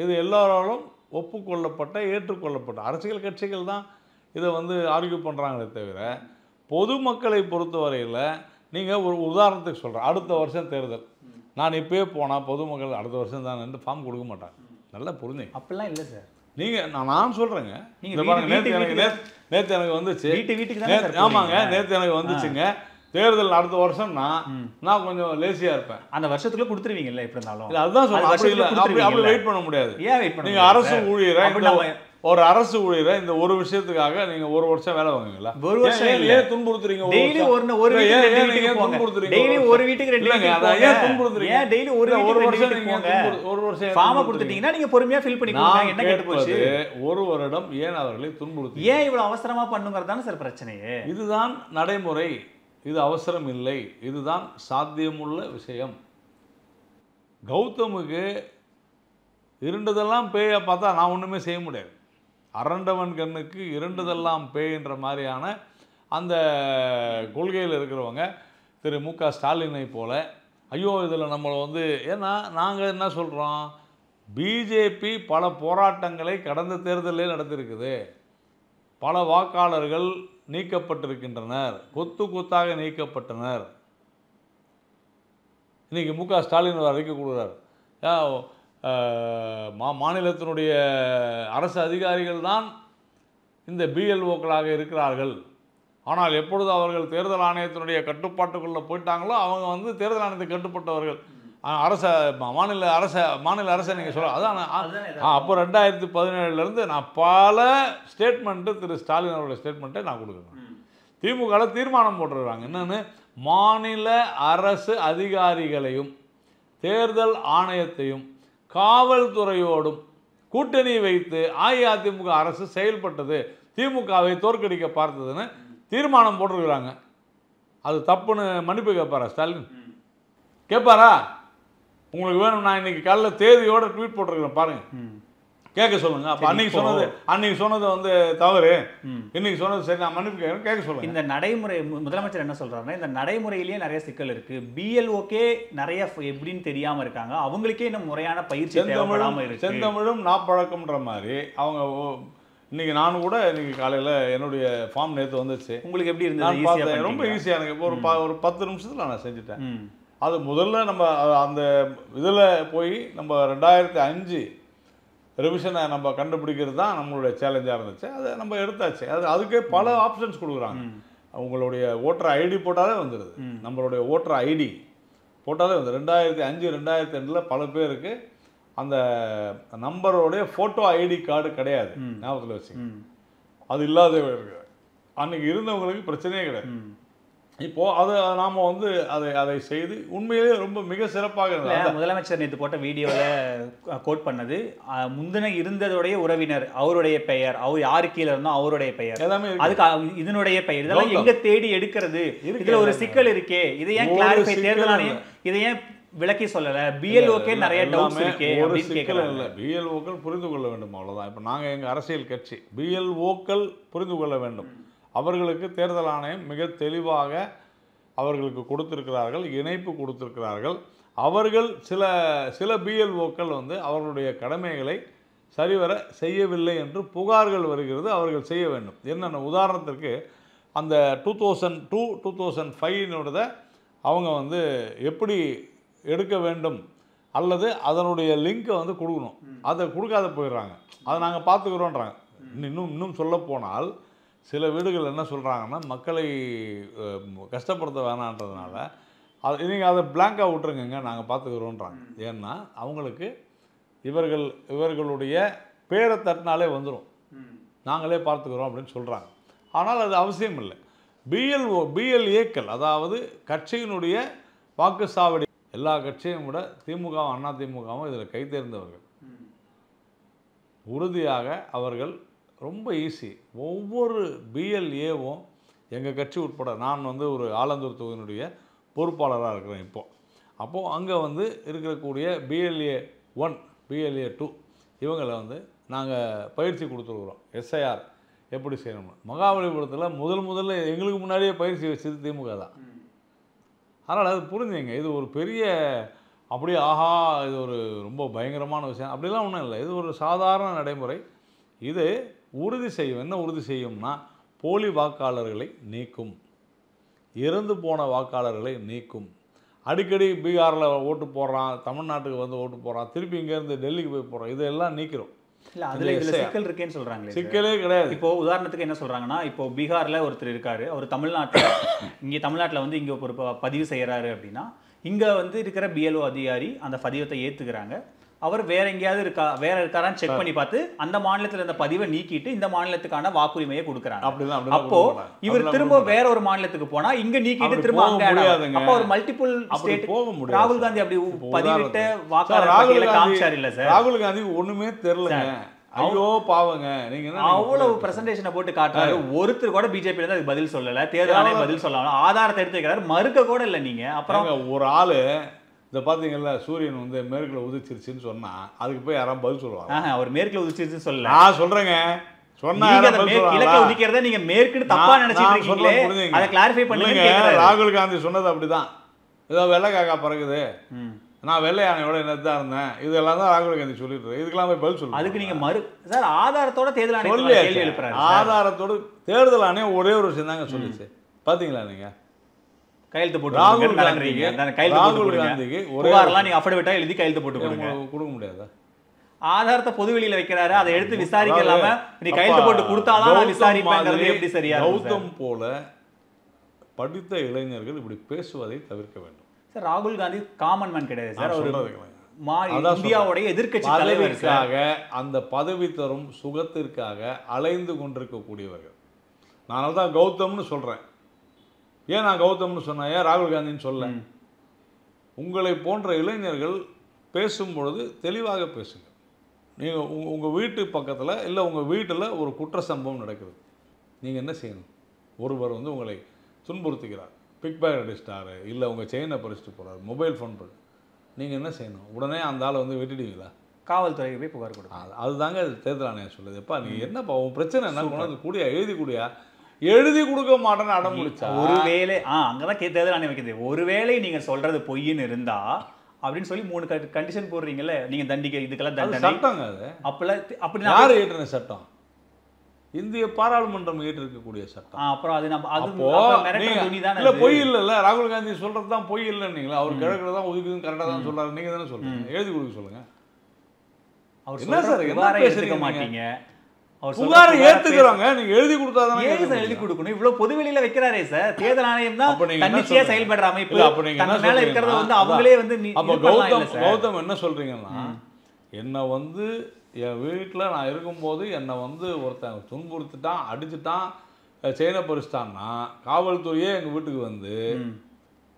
இது எல்லாராலும் ஒப்புக்கொள்ளப்பட்ட ஏற்றுக்கொள்ளப்பட்ட அரசியல் கட்சிகள் தான் இதை வந்து ஆர்கியூ பண்ணுறாங்களே தவிர, பொதுமக்களை பொறுத்தவரையில் நீங்கள் ஒரு உதாரணத்துக்கு சொல்கிறேன். அடுத்த வருஷம் தேர்தல், நான் இப்போயே போனால் பொதுமக்கள் அடுத்த வருஷம் தான் ஃபார்ம் கொடுக்க மாட்டாங்க. நல்லா புரிஞ்சுங்க. அப்படிலாம் இல்லை சார். நீங்கள் நான் சொல்கிறேங்க. நேற்று எனக்கு வந்துச்சு. ஆமாங்க, நேற்று எனக்கு வந்துச்சுங்க. தேர்தல் அடுத்த வருஷம்னா நான் கொஞ்சம் லேசியா இருப்பேன். அந்த வருஷத்துக்குள்ள கொடுத்துருவீங்கல்ல எப்படி இருந்தாலும். இல்ல அதுதான் சொல்றேன். அப்படி வெயிட் பண்ண முடியாது. ஏன் வெயிட் பண்ண? நீங்க அரசு ஊழியரை, ஒரு அரசு ஊழியரை இந்த ஒரு விஷயத்துக்காக நீங்க ஒரு வருஷம் வேலை வாங்குவீங்களா? ஒரு வருஷம் ஏன் துன்புறுத்துறீங்க? டெய்லி ஒரு வீட்டுக்கு துன்புறுத்துறீங்க. டெய்லி ஒரு வீட்டுக்கு 2 வீட்டுக்கு ஏன் துன்புறுத்துறீங்க? ஏன் டெய்லி ஒரு வருஷம் ஒரு வருஷம் ஃபார்ம் கொடுத்துட்டீங்கன்னா நீங்க பொறுமையா ஃபில் பண்ணிக்கோங்க. என்ன கேட்டு போச்சு? ஒரு வருடம் ஏன் அவர்களை துன்புறுத்தி, ஏன் இவ்வளவு அவசரமா பண்ணுங்கறதான சார் பிரச்சனையே. இதுதான் நடைமுறை. இது அவசரம் இல்லை, இதுதான் சாத்தியமுள்ள விஷயம். கௌதமுக்கு இருண்டதெல்லாம் பேயை பார்த்தா நான் ஒன்றுமே செய்ய முடியாது. அரண்டவன் கண்ணுக்கு இருண்டதெல்லாம் பேய்ன்ற மாதிரியான அந்த கொள்கையில் இருக்கிறவங்க திரு மு.க. ஸ்டாலினை போல, ஐயோ இதில் நம்மளை வந்து, ஏன்னா நாங்கள் என்ன சொல்கிறோம், பிஜேபி பல போராட்டங்களை கடந்த தேர்தலே நடத்திருக்குது. பல வாக்காளர்கள் நீக்கப்பட்டிருக்கின்றனர், கொத்து கொத்தாக நீக்கப்பட்டனர். இன்றைக்கி மு.க. ஸ்டாலின் ஒரு அறிக்கை கொடுக்குறார். மாநிலத்தினுடைய அரசு அதிகாரிகள் தான் இந்த பிஎல்ஓக்களாக இருக்கிறார்கள். ஆனால் எப்பொழுது அவர்கள் தேர்தல் ஆணையத்தினுடைய கட்டுப்பாட்டுக்குள்ளே போயிட்டாங்களோ அவங்க வந்து தேர்தல் ஆணையத்தை கட்டுப்பட்டவர்கள் மாநில அரசை நீங்கள் சொல்ல அதான் அப்போ 2017 நான் பல ஸ்டேட்மெண்ட்டு திரு ஸ்டாலின் அவருடைய ஸ்டேட்மெண்ட்டை நான் கொடுக்குறேன். திமுகவில் தீர்மானம் போட்டுருக்காங்க என்னென்னு, மாநில அரசு அதிகாரிகளையும் தேர்தல் ஆணையத்தையும் காவல்துறையோடும் கூட்டணி வைத்து அஇஅதிமுக அரசு செயல்பட்டது, திமுகவை தோற்கடிக்க பார்த்ததுன்னு தீர்மானம் போட்டிருக்கிறாங்க. அது தப்புன்னு மன்னிப்பு கேட்பாரா ஸ்டாலின்? கேட்பாரா? உங்களுக்கு வேணும், நான் இன்னைக்கு காலைல தேதியோட ட்வீட் போட்டிருக்கிறேன் பாருங்க, கேட்க சொல்லுங்க. அப்போ அன்னைக்கு சொன்னது வந்து தவறு, இன்னைக்கு சொன்னது சரி, நான் மன்னிப்பு கேட்க சொல்லுங்க. இந்த நடைமுறை முதலமைச்சர் என்ன சொல்றாருன்னா, இந்த நடைமுறையிலேயே நிறைய சிக்கல் இருக்கு. பிஎல்ஓக்கே நிறைய எப்படின்னு தெரியாம இருக்காங்க, அவங்களுக்கே இன்னும் முறையான பயிற்சி தேவைப்படாம இருக்கு. செந்தமிழும் நாப்பழக்கம்ன்ற மாதிரி அவங்க இன்னைக்கு நானும் கூட இன்னைக்கு காலையில் என்னுடைய ஃபார்ம் நேற்று வந்துச்சு. உங்களுக்கு எப்படி இருந்தது? ரொம்ப ஈஸியாக எனக்கு ஒரு 10 நிமிஷத்தில் நான் செஞ்சுட்டேன். அது முதல்ல நம்ம அந்த இதில் போய் நம்ம 2005 ரிவிஷனை நம்ம கண்டுபிடிக்கிறது தான் நம்மளுடைய சேலஞ்சாக இருந்துச்சு. அதை நம்ம எடுத்தாச்சு. அதுக்கே பல ஆப்ஷன்ஸ் கொடுக்குறாங்க. உங்களுடைய ஓட்டர் ஐடி போட்டாலே வந்துடுது, நம்மளுடைய ஓட்டர் ஐடி போட்டாலே வந்து 2005 2002 பல பேருக்கு அந்த நம்பரோடைய ஃபோட்டோ ஐடி கார்டு கிடையாது, ஞாபகத்தில் வச்சு. அது இல்லாதவங்க இருக்கு, அன்னைக்கு இருந்தவங்களுக்கு பிரச்சனையே கிடையாது. இப்போது அதை நாம் வந்து அதை செய்து உண்மையிலேயே ரொம்ப மிக சிறப்பாக இருந்தது. முதலமைச்சர் நேற்று போட்ட வீடியோவில் கோட் பண்ணது, முந்தின இருந்ததுடைய உறவினர், அவருடைய பெயர், அவர் யாரு கீழே இருந்தோ அவருடைய பெயர், எல்லாமே அதுக்கு இதனுடைய பெயர், இதெல்லாம் எங்க தேடி எடுக்கிறது? இதுல ஒரு சிக்கல் இருக்கே, இதை ஏன் கிளாரிஃபை, தேர்தல் ஆணையம் இதை ஏன் விளக்கி சொல்லலை? பிஎல்ஓக்கே நிறைய டவுட்ஸ் இருக்கே அப்படின்னு கேட்கலாம். இல்லை, பிஎல்ஓக்கள் புரிந்து கொள்ள வேண்டும், அவ்வளோதான். இப்போ நாங்கள் எங்கள் அரசியல் கட்சி பிஎல்ஓக்கள் புரிந்து கொள்ள வேண்டும். அவர்களுக்கு தேர்தல் ஆணையம் மிக தெளிவாக அவர்களுக்கு கொடுத்திருக்கிறார்கள், இணைப்பு கொடுத்திருக்கிறார்கள். அவர்கள் சில பிஎல்ஓக்கள் வந்து அவர்களுடைய கடமைகளை சரிவர செய்யவில்லை என்று புகார்கள் வருகிறது, அவர்கள் செய்ய வேண்டும். என்னென்ன உதாரணத்திற்கு அந்த 2002 2005 அவங்க வந்து எப்படி எடுக்க வேண்டும் அல்லது அதனுடைய லிங்கை வந்து கொடுக்கணும், அதை கொடுக்காத போயிடுறாங்க. அதை நாங்கள் பார்த்துக்கிறோன்றாங்க. இன்னும் சொல்ல போனால் சில வீடுகள் என்ன சொல்கிறாங்கன்னா, மக்களை கஷ்டப்படுத்த வேணான்றதுனால நீங்கள் அதை பிளாங்காக விட்டுருங்க, நாங்கள் பார்த்துக்கிறோன்றாங்க. ஏன்னா அவங்களுக்கு இவர்களுடைய பேரை தட்டினாலே வந்துடும், நாங்களே பார்த்துக்கிறோம் அப்படின்னு சொல்கிறாங்க. ஆனால் அது அவசியம் இல்லை. பிஎல்ஏக்கள் அதாவது கட்சியினுடைய வாக்குச்சாவடி, எல்லா கட்சியும் விட திமுகவும் அதிமுகவும் இதில் கை தேர்ந்தவர்கள். உறுதியாக அவர்கள் ரொம்ப ஈஸி. ஒவ்வொரு பிஎல்ஏவும் எங்கள் கட்சி உட்பட, நான் வந்து ஒரு ஆலந்தூர் தொகுதியினுடைய பொறுப்பாளராக இருக்கிறேன் அப்போது அங்கே வந்து இருக்கக்கூடிய பிஎல்ஏ 1 பிஎல்ஏ 2 இவங்களை வந்து நாங்கள் பயிற்சி கொடுத்துருக்குறோம். எஸ்ஐஆர் எப்படி செய்யணும். மகாபலிபுரத்தில் முதல்ல எங்களுக்கு முன்னாடியே பயிற்சி வச்சது திமுக தான். அதனால் அது புரிஞ்சுங்க, இது ஒரு பெரிய அப்படியே ஆஹா இது ஒரு ரொம்ப பயங்கரமான விஷயம் அப்படிலாம் ஒன்றும் இல்லை. இது ஒரு சாதாரண நடைமுறை. இது உறுதி செய்யும். என்ன உறுதி செய்யும்னா, போலி வாக்காளர்களை நீக்கும், இறந்து போன வாக்காளர்களை நீக்கும். அடிக்கடி பீகாரில் ஓட்டு போடுறான், தமிழ்நாட்டுக்கு வந்து ஓட்டு போடுறான், திருப்பி இங்கேருந்து டெல்லிக்கு போய் போடுறான், இதெல்லாம் நீக்கிறோம். இல்லை, அதில் இதில் சிக்கல் இருக்கேன்னு சொல்கிறாங்களே. சிக்கலே கிடையாது. இப்போது உதாரணத்துக்கு என்ன சொல்கிறாங்கன்னா, இப்போது பீகாரில் ஒருத்தர் இருக்கார், அவர் தமிழ்நாட்டில் வந்து இங்கே ஒரு பதிவு செய்கிறாரு அப்படின்னா, இங்கே வந்து இருக்கிற பிஎல்ஓ அதிகாரி அந்த பதிவத்தை ஏற்றுக்கிறாங்க. அவர் வேற எங்கேயாவது இருக்காரான்னு செக் பண்ணி பார்த்து அந்த மாநிலத்தில் இருந்த பதிவை நீக்கிட்டு இந்த மாநிலத்துக்கான வாக்குரிமையை கொடுக்குறாங்க. அப்போ இவர் திரும்ப வேற ஒரு மாநிலத்துக்கு போனா இங்க நீக்கிட்டு திரும்ப அப்போ ஒரு மல்டிபிள் ஸ்டேட் ராகுல் காந்தி அப்படி பதிவிட்ட வாக்காளர் காமிச்சார். இல்ல சார், ராகுல் காந்தி ஒண்ணுமே தெரியல. ஐயோ பாவங்க, நீங்க அவ்வளவு பிரசன்டேஷனை போட்டு காட்டுறாரு. ஒருத்தர் கூட பிஜேபி இருந்து அதுக்கு பதில் சொல்லல, தேர்தல் ஆணையம் பதில் சொல்லலாம், ஆதாரத்தை எடுத்து வைக்கிறாரு, மறுக்க கூட இல்லை. நீங்க அப்புறம் ஒரு ஆளு இந்த பார்த்தீங்கல்ல, சூரியன் வந்து மேற்குல உதிச்சிருச்சுன்னு சொன்னா அதுக்கு போய் யாராவது பதில் சொல்லுவாங்க? அவர் மேற்குல உதிச்சிருச்சுன்னு சொல்லல, நான் சொல்றேங்க. சொன்னா கிழக்கு உதிக்கிறத நீங்க மேற்குன்னு தப்பா நினைச்சிட்டு இருக்கீங்களே, அதை கிளாரிஃபை பண்ணுங்க. ராகுல் காந்தி சொன்னது அப்படிதான். ஏதோ வெள்ளை காக்கா பறக்குது, நான் வெள்ளை யானையோட என்னதான் இருந்தேன், இதெல்லாம் தான் ராகுல் காந்தி சொல்லிட்டு இதுக்கெல்லாம் போய் பதில் சொல்லுங்க. அதுக்கு நீங்க சார் ஆதாரத்தோட தேர்தல் ஆணையம் ஆதாரத்தோட தேர்தல் ஆணையம் ஒரே ஒரு விஷயம் தாங்க சொல்லிச்சு. பாத்தீங்களா நீங்க கையெழுத்து போட்டு ராகுல் காந்திக்கு புகாரெல்லாம் நீங்க அஃபிடவிட்டா எழுதி கையெழுத்து போட்டு கொடுக்க முடியாதா? ஆதாரத்தை பொது வெளியில வைக்கிறாரு, அதை எடுத்து விசாரிக்க இல்லாம நீ கையெழுத்து போட்டு கொடுத்தாதான் விசாரிப்பாங்கிறது எப்படி சரியா? கௌதம் போல படித்த இளைஞர்கள் இப்படி பேசுவதை தவிர்க்க வேண்டும். சார் ராகுல் காந்தி காமன் மேன் கிடையாது சார், நான் ஒரு சொல்றது கேளுங்க. இந்தியாவுடைய எதிர்க்கட்சி தலைவர் சார். பதவிக்காக, அந்த பதவி தரும் சுகத்திற்காக அலைந்து கொண்டிருக்கக்கூடியவர்கள். நான் தான் கௌதம்னு சொல்றேன். ஏன் நான் கௌதம்னு சொன்னேன், ஏன் ராகுல் காந்தின்னு சொல்ல? உங்களை போன்ற இளைஞர்கள் பேசும்பொழுது தெளிவாக பேசுங்க. நீங்கள் உங்கள் வீட்டு பக்கத்தில் இல்லை உங்கள் வீட்டில் ஒரு குற்ற சம்பவம் நடக்குது, நீங்கள் என்ன செய்யணும்? ஒருவர் வந்து உங்களை துன்புறுத்துகிறார், பிக் பேக் அடிச்சிட்டாரு, இல்லை உங்கள் செயினை பறிச்சுட்டு போகிறார், மொபைல் ஃபோன் பண்ணு, நீங்கள் என்ன செய்யணும்? உடனே அந்த ஆளை வந்து வெட்டிடுவீங்களா? காவல்துறைக்கு போய் புகார் கொடுக்கும். அதுதாங்க தேர்தல் ஆணையம் சொல்லுது. எப்பா நீ என்னப்பா உன் பிரச்சனை என்ன, கொண்டாந்து கூடியா, எழுதி கூடியா, எழுதி கொடுக்க மாட்டேன்னு அடம் முடிச்சா ஒருவேளை அங்கதான் தேர்தல் ஆணையம் வைக்கிறது. ஒருவேளை நீங்க சொல்றது பொய்ன்னு இருந்தா அப்படின்னு சொல்லி 3 கண்டிஷன் போடுறீங்கல்ல, நீங்க தண்டிக்க இதுக்கெல்லாம் தண்டனை சட்டங்க. அது அப்படி யார் ஏற்றின சட்டம்? இந்திய பாராளுமன்றம் ஏற்றிருக்கக்கூடிய சட்டம். அப்புறம் அது நம்ம அது அப்போ இல்ல பொய் இல்ல, ராகுல் காந்தி சொல்றது தான் பொய் இல்லைன்னீங்களா? அவர் கிழக்குல தான் ஒதுக்குதுன்னு கரெக்டா தான் சொல்றாரு, நீங்க தானே சொல்றீங்க. எழுதி கொடுக்க சொல்லுங்க. அவர் என்ன சார் என்ன பேசுறீங்க மாட்டீங்க? புகாரை ஏத்துக்கிறாங்க, நீங்க எழுதி கொடுத்தாதான் எழுதி கொடுக்கணும். இவ்வளவு பொதுவெளியில வைக்கிறாரே சார், தேர்தல் ஆணையம் தான் தன்னிச்சையா செயல்படுற அமைப்பு. தன் மேல இருக்கிறத வந்து அவங்களே வந்து அப்ப கௌதம் என்ன சொல்றீங்கன்னா, என்ன வந்து என் வீட்டில் நான் இருக்கும்போது என்னை வந்து ஒருத்தன் துன்புறுத்திட்டான், அடிச்சுட்டான், செயினை பறிச்சிட்டான்னா காவல்துறையே எங்கள் வீட்டுக்கு வந்து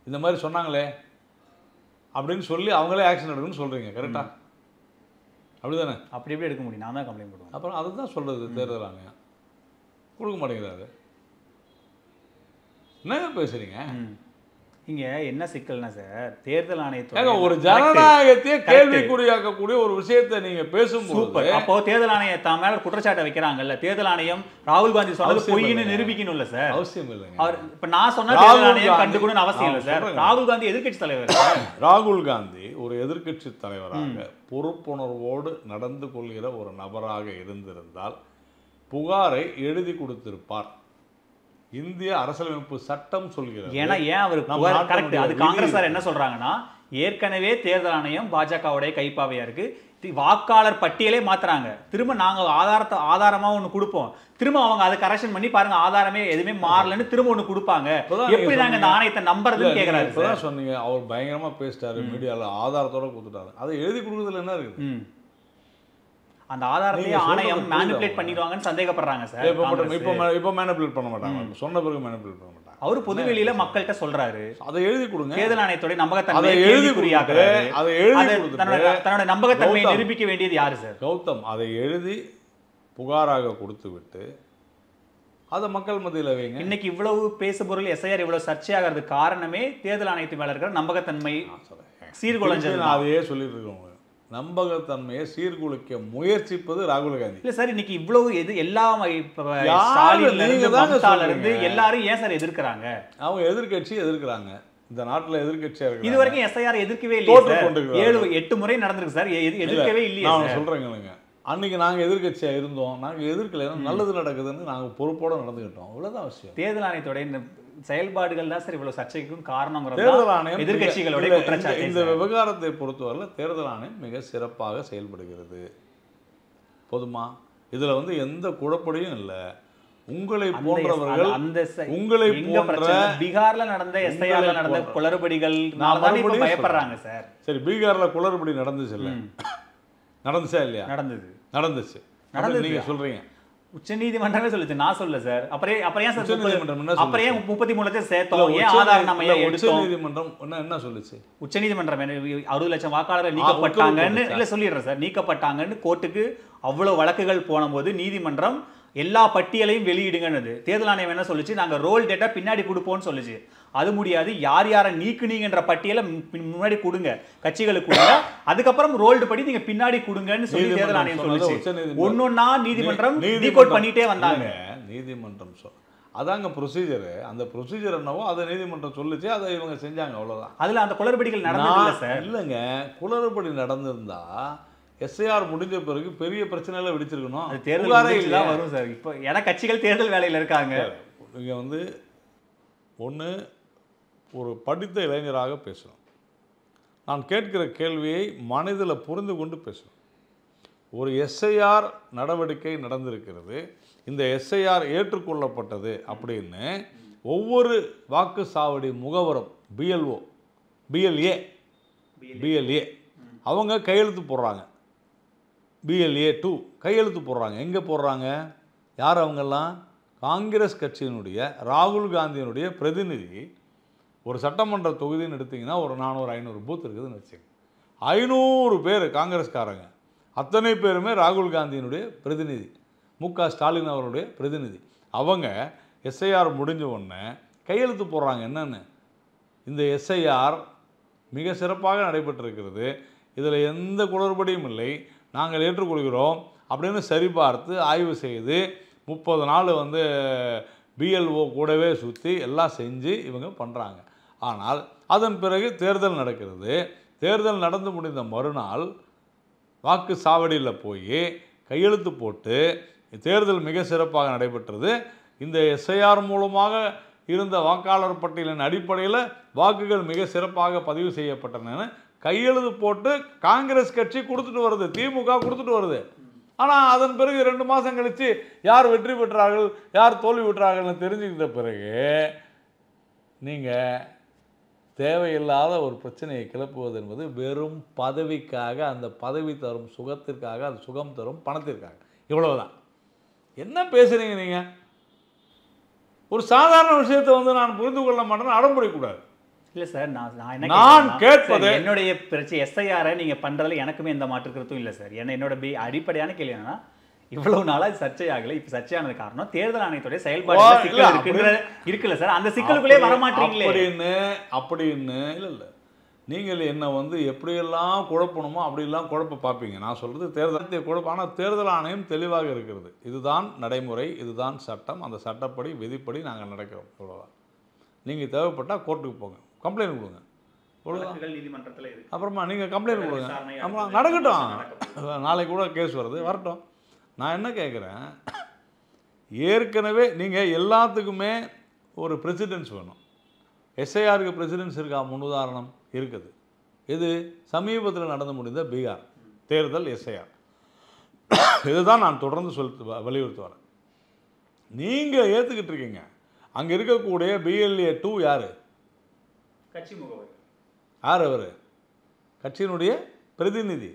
இந்த மாதிரி சொன்னாங்களே அப்படின்னு சொல்லி அவங்களே ஆக்ஷன் எடுக்கணும்னு சொல்கிறீங்க. கரெக்டா? அப்படி தானே? அப்படி எப்படி எடுக்க முடியும்? நான் தான் கம்ப்ளைண்ட் பண்ணுவேன். அப்புறம் அதுதான் சொல்கிறது தேர்தல் ஆணையம். கொடுக்க மாட்டேங்கிறாரு. என்னங்க பேசுகிறீங்க? இங்க என்ன சிக்கல்னா சார், தேர்தல் ஆணையத்தோட ஒரு ஜனநாயகத்தையே கேள்விக்குறியாக்கக்கூடிய ஒரு விஷயத்தை நீங்க பேசும்போது, அப்போ தேர்தல் ஆணையம் தான் மேல குற்றச்சாட்டை வைக்கிறாங்கல்ல, தேர்தல் ஆணையம் ராகுல் காந்தி சொன்னது பொய்ன்னு நிரூபிக்கணும்ல சார். அவசியம் இல்லைங்க. அவர் இப்ப நான் சொன்ன தேர்தல் ஆணையம் கண்டுக்கணும்னு அவசியம் இல்லை சார். ராகுல் காந்தி எதிர்க்கட்சி தலைவர். ராகுல் காந்தி ஒரு எதிர்க்கட்சி தலைவராக பொறுப்புணர்வோடு நடந்து கொள்கிற ஒரு நபராக இருந்திருந்தால் புகாரை எழுதி கொடுத்திருப்பார். இந்திய அரசியலமைப்பு சட்டம் சொல்கிறது. ஏன்னா ஏன் அவர் கரெக்ட், அது காங்கிரஸார் என்ன சொல்றாங்கன்னா, ஏற்கனவே தேர்தல் ஆணையம் பாஜகவுடைய கைப்பாவையா இருக்கு, வாக்காளர் பட்டியலே மாத்துறாங்க, திரும்ப நாங்க ஆதாரமா ஒண்ணு கொடுப்போம், திரும்ப அவங்க அதை கரெக்ஷன் பண்ணி பாருங்க ஆதாரமே எதுவுமே மாறலன்னு திரும்ப ஒண்ணு கொடுப்பாங்க, எப்படி நாங்க இந்த ஆணையத்தை நம்புறதுன்னு கேக்குறாரு. இப்பதான் சொன்னீங்க அவர் பயங்கரமா பேசிட்டாரு, மீடியால ஆதாரத்தோட கொடுத்துட்டாரு, அதை எழுதி கொடுக்குறதுல என்ன இருக்குது? அந்த ஆதாரத்தையே ஆணையம் மேனிபுலேட் பண்ணிடுவாங்கன்னு சந்தேகப்படுறாங்க சார். இப்போ மேனிபுலேட் பண்ண மாட்டாங்க, சொன்ன பிறகு மேனிபுலேட் பண்ண மாட்டாங்க. அவர் பொதுவெளியில மக்கள்கிட்ட சொல்றாரு, அதை எழுதி கொடுங்க. தேர்தல் ஆணையத்தோட நம்பகத்தன்மையை கேள்விக்குறியாக்குறாரு. அதை எழுதி தன்னோட நம்பகத்தன்மையை நிரூபிக்க வேண்டியது யாரு சார்? கௌதம். அதை எழுதி புகாராக கொடுத்து விட்டு அதை மக்கள் மத்தியில் வைங்க. இன்னைக்கு இவ்வளவு பேசுபொருள் எஸ்ஐஆர் இவ்வளவு சர்ச்சையாகிறது காரணமே தேர்தல் ஆணையத்தின் மேல இருக்கிற நம்பகத்தன்மை சீர்குலைஞ்சது. அதையே சொல்லிட்டு இருக்கோங்க. நம்பகத்தன்மையை சீர்குலைக்க முயற்சிப்பது ராகுல் காந்தி. இல்ல சார், இன்னைக்கு இவ்வளவு எல்லாம் எல்லாரும் ஏன் சார் எதிர்க்கிறாங்க? அவங்க எதிர்கட்சி எதிர்க்கிறாங்க. இந்த நாட்டுல எதிர்கட்சியா இருக்கு. இது வரைக்கும் எஸ்ஐஆர் எதிர்க்கவே இல்லையா? 7-8 முறை நடந்திருக்கு சார், எதிர்க்கவே இல்லையா? நான் சொல்றேங்க, அன்னைக்கு நாங்க எதிர்கட்சியா இருந்தோம், நாங்க எதிர்க்கல, நல்லது நடக்குதுன்னு நாங்க பொறுப்போட நடந்துக்கிட்டோம், அவ்வளவுதான் விஷயம். தேர்தல் ஆணையத்தோட இந்த செயல்பாடுகள் தான் சார் இவ்வளவு சர்ச்சைக்கும் காரணம். தேர்தல் ஆணையம் எதிர்கட்சிகளோட குற்றச்சாட்டு. இந்த விவகாரத்தை பொறுத்தவரையில் தேர்தல் ஆணையம் மிக சிறப்பாக செயல்படுகிறது. போதுமா? இதுல வந்து எந்த குழப்படியும் இல்லை. உங்களை போன்றவர்கள் பீகார்ல நடந்த எஸ்ஐஆர்ல நடந்த குளறுபடிகள் பயப்படுறாங்க சார். சரி, பீகார்ல குளறுபடி நடந்துச்சு இல்ல? நடந்துச்சா இல்லையா? நடந்துச்சு. நீங்க சொல்றீங்க உச்சநீதிமன்றமே சொல்லுச்சு, நான் சொல்ல சார். அப்புறம் ஏன் சார் அப்புறம் ஏன் 33 லட்சம் சேர்த்தோம்? ஏன் ஆதாரம் நம்ம ஏன் எடுத்தோம்? உச்சநீதிமன்றம் என்ன சொல்லுச்சு? உச்சநீதிமன்றம் 60 லட்சம் வாக்காளர்கள் நீக்கப்பட்டாங்கன்னு இல்ல சொல்லிடுறேன் சார், நீக்கப்பட்டாங்கன்னு கோர்ட்டுக்கு அவ்வளவு வழக்குகள் போன போது நீதிமன்றம் எல்லா பட்டியலையும் வெளியிடுங்கன்னு. தேர்தல் ஆணையம் என்ன சொல்லுச்சு? நாங்க ரோல் டேட்டா பின்னாடி கொடுப்போம்னு சொல்லுச்சு. அது முடியாது, யார் யாரை நீக்குனீங்கன்ற பட்டியலை முன்னாடி கொடுங்க, கட்சிகளுக்கு கொடுங்க, அதுக்கப்புறம் ரோல்டு படி நீங்க பின்னாடி கொடுங்கன்னு சொல்லி தேர்தல் ஆணையம் சொல்லுச்சு. ஒன்னொன்னா நீதிமன்றம் டீகோட் பண்ணிட்டே வந்தாங்க. நீதிமன்றம் அதாங்க ப்ரொசீஜர். அந்த ப்ரொசீஜர் என்னவோ அதை நீதிமன்றம் சொல்லுச்சு, அதை இவங்க செஞ்சாங்க, அவ்வளவுதான். அதுல அந்த குளறுபடிகள் நடந்ததில்லை சார். இல்லைங்க, குளறுபடி நடந்திருந்தா எஸ்ஐஆர் முடிஞ்ச பிறகு பெரிய பிரச்சனைலாம் வெடிச்சிருக்கணும். அது தேர்தல் தான் வரும் சார். இப்போ ஏன்னா கட்சிகள் தேர்தல் வேலையில் இருக்காங்க. இங்கே வந்து ஒன்று ஒரு படித்த இளைஞராக பேசணும். நான் கேட்கிற கேள்வியை மனதில் புரிந்து கொண்டு பேசணும். ஒரு எஸ்ஐஆர் நடவடிக்கை நடந்திருக்கிறது, இந்த எஸ்ஐஆர் ஏற்றுக்கொள்ளப்பட்டது அப்படின்னு ஒவ்வொரு வாக்குச்சாவடி முகவரும் பிஎல்ஓ பிஎல்ஏ அவங்க கையெழுத்து போடுறாங்க. BLA-2 கையெழுத்து போடுறாங்க. எங்கே போடுறாங்க? யார் அவங்கெல்லாம்? காங்கிரஸ் கட்சியினுடைய ராகுல் காந்தியினுடைய பிரதிநிதி. ஒரு சட்டமன்ற தொகுதின்னு எடுத்திங்கன்னா ஒரு 400-500 பூத் இருக்குதுன்னு வச்சுங்க. 500 பேர் காங்கிரஸ்காரங்க, அத்தனை பேருமே ராகுல் காந்தியினுடைய பிரதிநிதி, மு.க. ஸ்டாலின் அவருடைய பிரதிநிதி. அவங்க எஸ்ஐஆர் முடிஞ்ச உடனே கையெழுத்து போடுறாங்க. என்னென்னு, இந்த எஸ்ஐஆர் மிக சிறப்பாக நடைபெற்றிருக்கிறது, இதில் எந்த குளறுபடியும் இல்லை, நாங்கள் ஏற்றுக்கொள்கிறோம் அப்படின்னு சரிபார்த்து ஆய்வு செய்து 30 நாள் BLO கூடவே சுற்றி எல்லாம் செஞ்சு இவங்க பண்ணுறாங்க. ஆனால் அதன் பிறகு தேர்தல் நடக்கிறது. தேர்தல் நடந்து முடிந்த மறுநாள் வாக்கு சாவடியில் போய் கையெழுத்து போட்டு தேர்தல் மிக சிறப்பாக நடைபெற்றது, இந்த எஸ்ஐஆர் மூலமாக இருந்த வாக்காளர் பட்டியலின் அடிப்படையில் வாக்குகள் மிக சிறப்பாக பதிவு செய்யப்பட்டன கையெழுத்து போட்டு காங்கிரஸ் கட்சி கொடுத்துட்டு வருது, திமுக கொடுத்துட்டு வருது. ஆனால் அதன் பிறகு 2 மாதம் கழித்து யார் வெற்றி பெற்றார்கள் யார் தோல்வி பெற்றார்கள்னு தெரிஞ்சுக்கிட்ட பிறகு நீங்கள் தேவையில்லாத ஒரு பிரச்சனையை கிளப்புவது என்பது வெறும் பதவிக்காக, அந்த பதவி தரும் சுகத்திற்காக, அது சுகம் தரும் பணத்திற்காக, இவ்வளவுதான். என்ன பேசுகிறீங்க நீங்கள்? ஒரு சாதாரண விஷயத்தை நான் புரிந்து கொள்ள மாட்டேன்னு அடம்பிடிக்கூடாது. இல்லை சார், நான் கேட்பது என்னுடைய பிரச்சனை எஸ்ஐஆரை நீங்கள் பண்ணுறதுல எனக்குமே எந்த மாற்று கருத்தும் இல்லை சார். ஏன்னா என்னோட அடிப்படையான கேள்வி என்னன்னா, இவ்வளவு நாளாக சர்ச்சையாகலை, இப்போ சர்ச்சையானது காரணம் தேர்தல் ஆணையத்துடைய செயல்பாடு இருக்குல்ல சார், அந்த சிக்கலுக்குள்ளே வரமாட்டீங்களே அப்படின்னு. இல்லை நீங்கள் என்ன எப்படியெல்லாம் குழப்பணுமோ அப்படியெல்லாம் குழப்ப பார்ப்பீங்க. நான் சொல்கிறது தேர்தலத்தை குழப்பம். ஆனால் தேர்தல் ஆணையம் தெளிவாக இருக்கிறது, இதுதான் நடைமுறை, இதுதான் சட்டம், அந்த சட்டப்படி விதிப்படி நாங்கள் நடக்கிறோம், இவ்வளோதான். நீங்கள் தேவைப்பட்டால் கோர்ட்டுக்கு போங்க, கம்ப்ளைண்ட் கொடுங்க, நீதிமன்றத்தில் இருக்கு. அப்புறமா நீங்கள் கம்ப்ளைண்ட் கொடுங்க, ஆமாம் நடக்கட்டும், நாளைக்கு கூட கேஸ் வருது, வரட்டும். நான் என்ன கேட்குறேன், ஏற்கனவே நீங்கள் எல்லாத்துக்குமே ஒரு பிரசிடென்ஸ் வேணும். எஸ்ஐஆருக்கு பிரசிடென்ஸ் இருக்கா? முன்னுதாரணம் இருக்குது. இது சமீபத்தில் நடந்து முடிந்த பீகார் தேர்தல் எஸ்ஐஆர். இதுதான் நான் தொடர்ந்து வலியுறுத்தி வரேன். நீங்கள் ஏற்றுக்கிட்டு இருக்கீங்க. அங்கே இருக்கக்கூடிய BLA-2 யார்? கட்சி முகவர். யார் அவர்? கட்சியினுடைய பிரதிநிதி,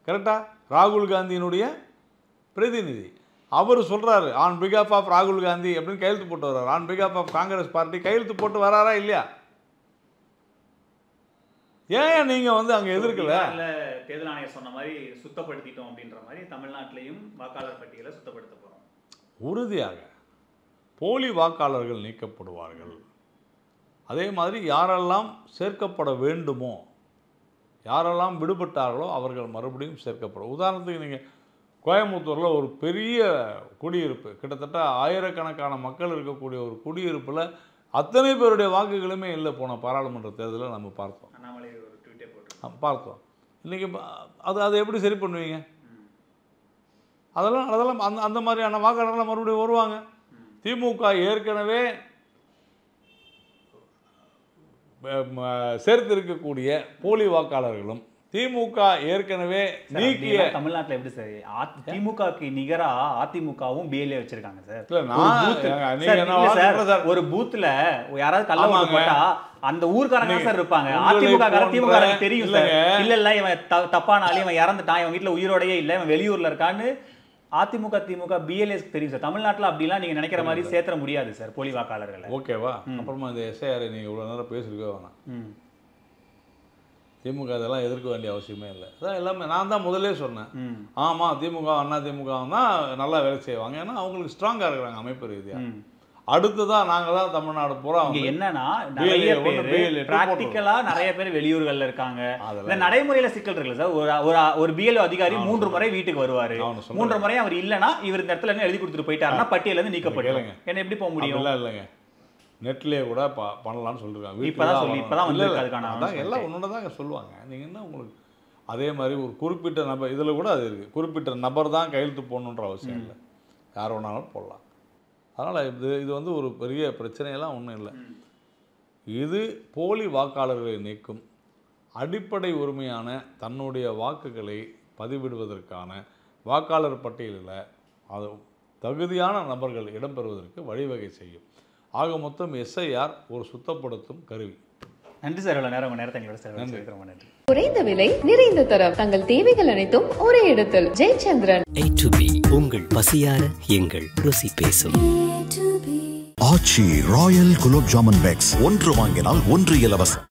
கரெக்டாக? ராகுல் காந்தியினுடைய பிரதிநிதி. அவர் சொல்கிறாரு ஆன் பிகாஃப் ஆஃப் ராகுல் காந்தி அப்படின்னு கையெழுத்து போட்டு வர்றாரு. ஆன் பிகாஃப் ஆஃப் காங்கிரஸ் பார்ட்டி கையெழுத்து போட்டு வராரா இல்லையா? ஏன் நீங்கள் அங்கே எதிர்க்கல? தேர்தல் ஆணையம் சொன்ன மாதிரி சுத்தப்படுத்திட்டோம் அப்படின்ற மாதிரி தமிழ்நாட்டிலையும் வாக்காளர் பட்டியலை சுத்தப்படுத்த போகிறோம். உறுதியாக போலி வாக்காளர்கள் நீக்கப்படுவார்கள். அதே மாதிரி யாரெல்லாம் சேர்க்கப்பட வேண்டுமோ, யாரெல்லாம் விடுபட்டார்களோ அவர்கள் மறுபடியும் சேர்க்கப்படும். உதாரணத்துக்கு நீங்கள் கோயம்புத்தூரில் ஒரு பெரிய குடியிருப்பு, கிட்டத்தட்ட ஆயிரக்கணக்கான மக்கள் இருக்கக்கூடிய ஒரு குடியிருப்பில் அத்தனை பேருடைய வாக்குகளுமே இல்லை. போன பாராளுமன்ற தேர்தலில் நம்ம பார்த்தோம், பார்த்தோம். இன்றைக்கி அதை எப்படி சரி பண்ணுவீங்க? அதெல்லாம் அந்த மாதிரியான வாக்காளர்கள் மறுபடியும் வருவாங்க. திமுக ஏற்கனவே சேர்த்திருக்கக்கூடிய போலி வாக்காளர்களும் திமுக ஏற்கனவே நீக்கிய தமிழ்நாட்டில் எப்படி சார் திமுகக்கு நிகரா அதிமுகவும் BLA வச்சிருக்காங்க சார். ஒரு பூத்துல யாராவது கள்ள ஓட்டு போட்டா அந்த ஊர்க்காரங்க சார் இருப்பாங்க. திமுக தெரியும் சார், இல்ல இவன் தப்பான ஆளு, இவன் இறந்துட்டான், இவன் வீட்டுல உயிரோடையே இல்லை, இவன் வெளியூர்ல இருக்கான்னு அதிமுக திமுக BLAக்கு தெரியும் சார். தமிழ்நாட்டில் அப்படிலாம் நீங்க நினைக்கிற மாதிரி சேர்த்துற முடியாது சார் போலி வாக்காளர்களை. ஓகேவா? அப்புறமா இந்த எஸ்ஐஆர் நீங்க இவ்வளவு நேரம் பேசிருக்கவே வேணாம். திமுக அதெல்லாம் எதிர்க்க வேண்டிய அவசியமே இல்லை. அதான் எல்லாமே நான் தான் முதலே சொன்னேன். ஆமாம், திமுக அண்ணா திமுக தான் நல்லா வேலை செய்வாங்க, ஏன்னா அவங்களுக்கு ஸ்ட்ராங்காக இருக்கிறாங்க அமைப்பு ரீதியாக. அடுத்துதான் நாங்கள் தான் தமிழ்நாடு பூரா. என்னன்னா நிறைய பேர் பிராக்டிக்கலா நிறைய பேர் வெளியூர்கள்ல இருக்காங்க. இந்த நடைமுறையில சிக்கல் இருக்குல்ல சார். ஒரு BLO அதிகாரி 3 முறை வீட்டுக்கு வருவாரு, 3 முறை அவர் இல்லைன்னா இவர் இந்த இடத்துல எழுதி கொடுத்துட்டு போயிட்டாருன்னா பட்டியல இருந்து நீக்கப்படலைங்க. என்ன எப்படி போக முடியும்? இல்லைங்க, நெட்லேயே கூட பண்ணலான்னு சொல்லியிருக்காங்க. எல்லாம் ஒன்று தாங்க சொல்லுவாங்க. நீங்கள் என்ன உங்களுக்கு அதே மாதிரி ஒரு குறிப்பிட்ட நபர் இதில் கூட அது இருக்குது, குறிப்பிட்ட நபர் தான் கையெழுத்து போடணுன்ற அவசியம் இல்லை, யார் வேணாலும் போடலாம். அதனால் இது ஒரு பெரிய பிரச்சனையெல்லாம் ஒன்றும் இல்லை. இது போலி வாக்காளர்களை நீக்கும், அடிப்படை உரிமையான தன்னுடைய வாக்குகளை பதிவிடுவதற்கான வாக்காளர் பட்டியலில் அது தகுதியான நபர்கள் இடம்பெறுவதற்கு வழிவகை செய்யும். ஆக மொத்தம் எஸ்ஐஆர் ஒரு சுத்தப்படுத்தும் கருவி. நன்றி சார், இவ்வளோ நேரம் உங்கள் நேரத்தை எங்களோட செலவழிச்சதுக்கு ரொம்ப நன்றி. குறைந்த விலை நிறைந்த தரம் தங்கள் தேவைகள் அனைத்தும் ஒரே இடத்தில். ஜெயச்சந்திரன். A to B உங்கள் பசியார எங்கள் ருசி பேசும். ஆச்சி ராயல் குலோப் ஜாமுன் பேக்ஸ், ஒன்று வாங்கினால் ஒன்று இலவசம்.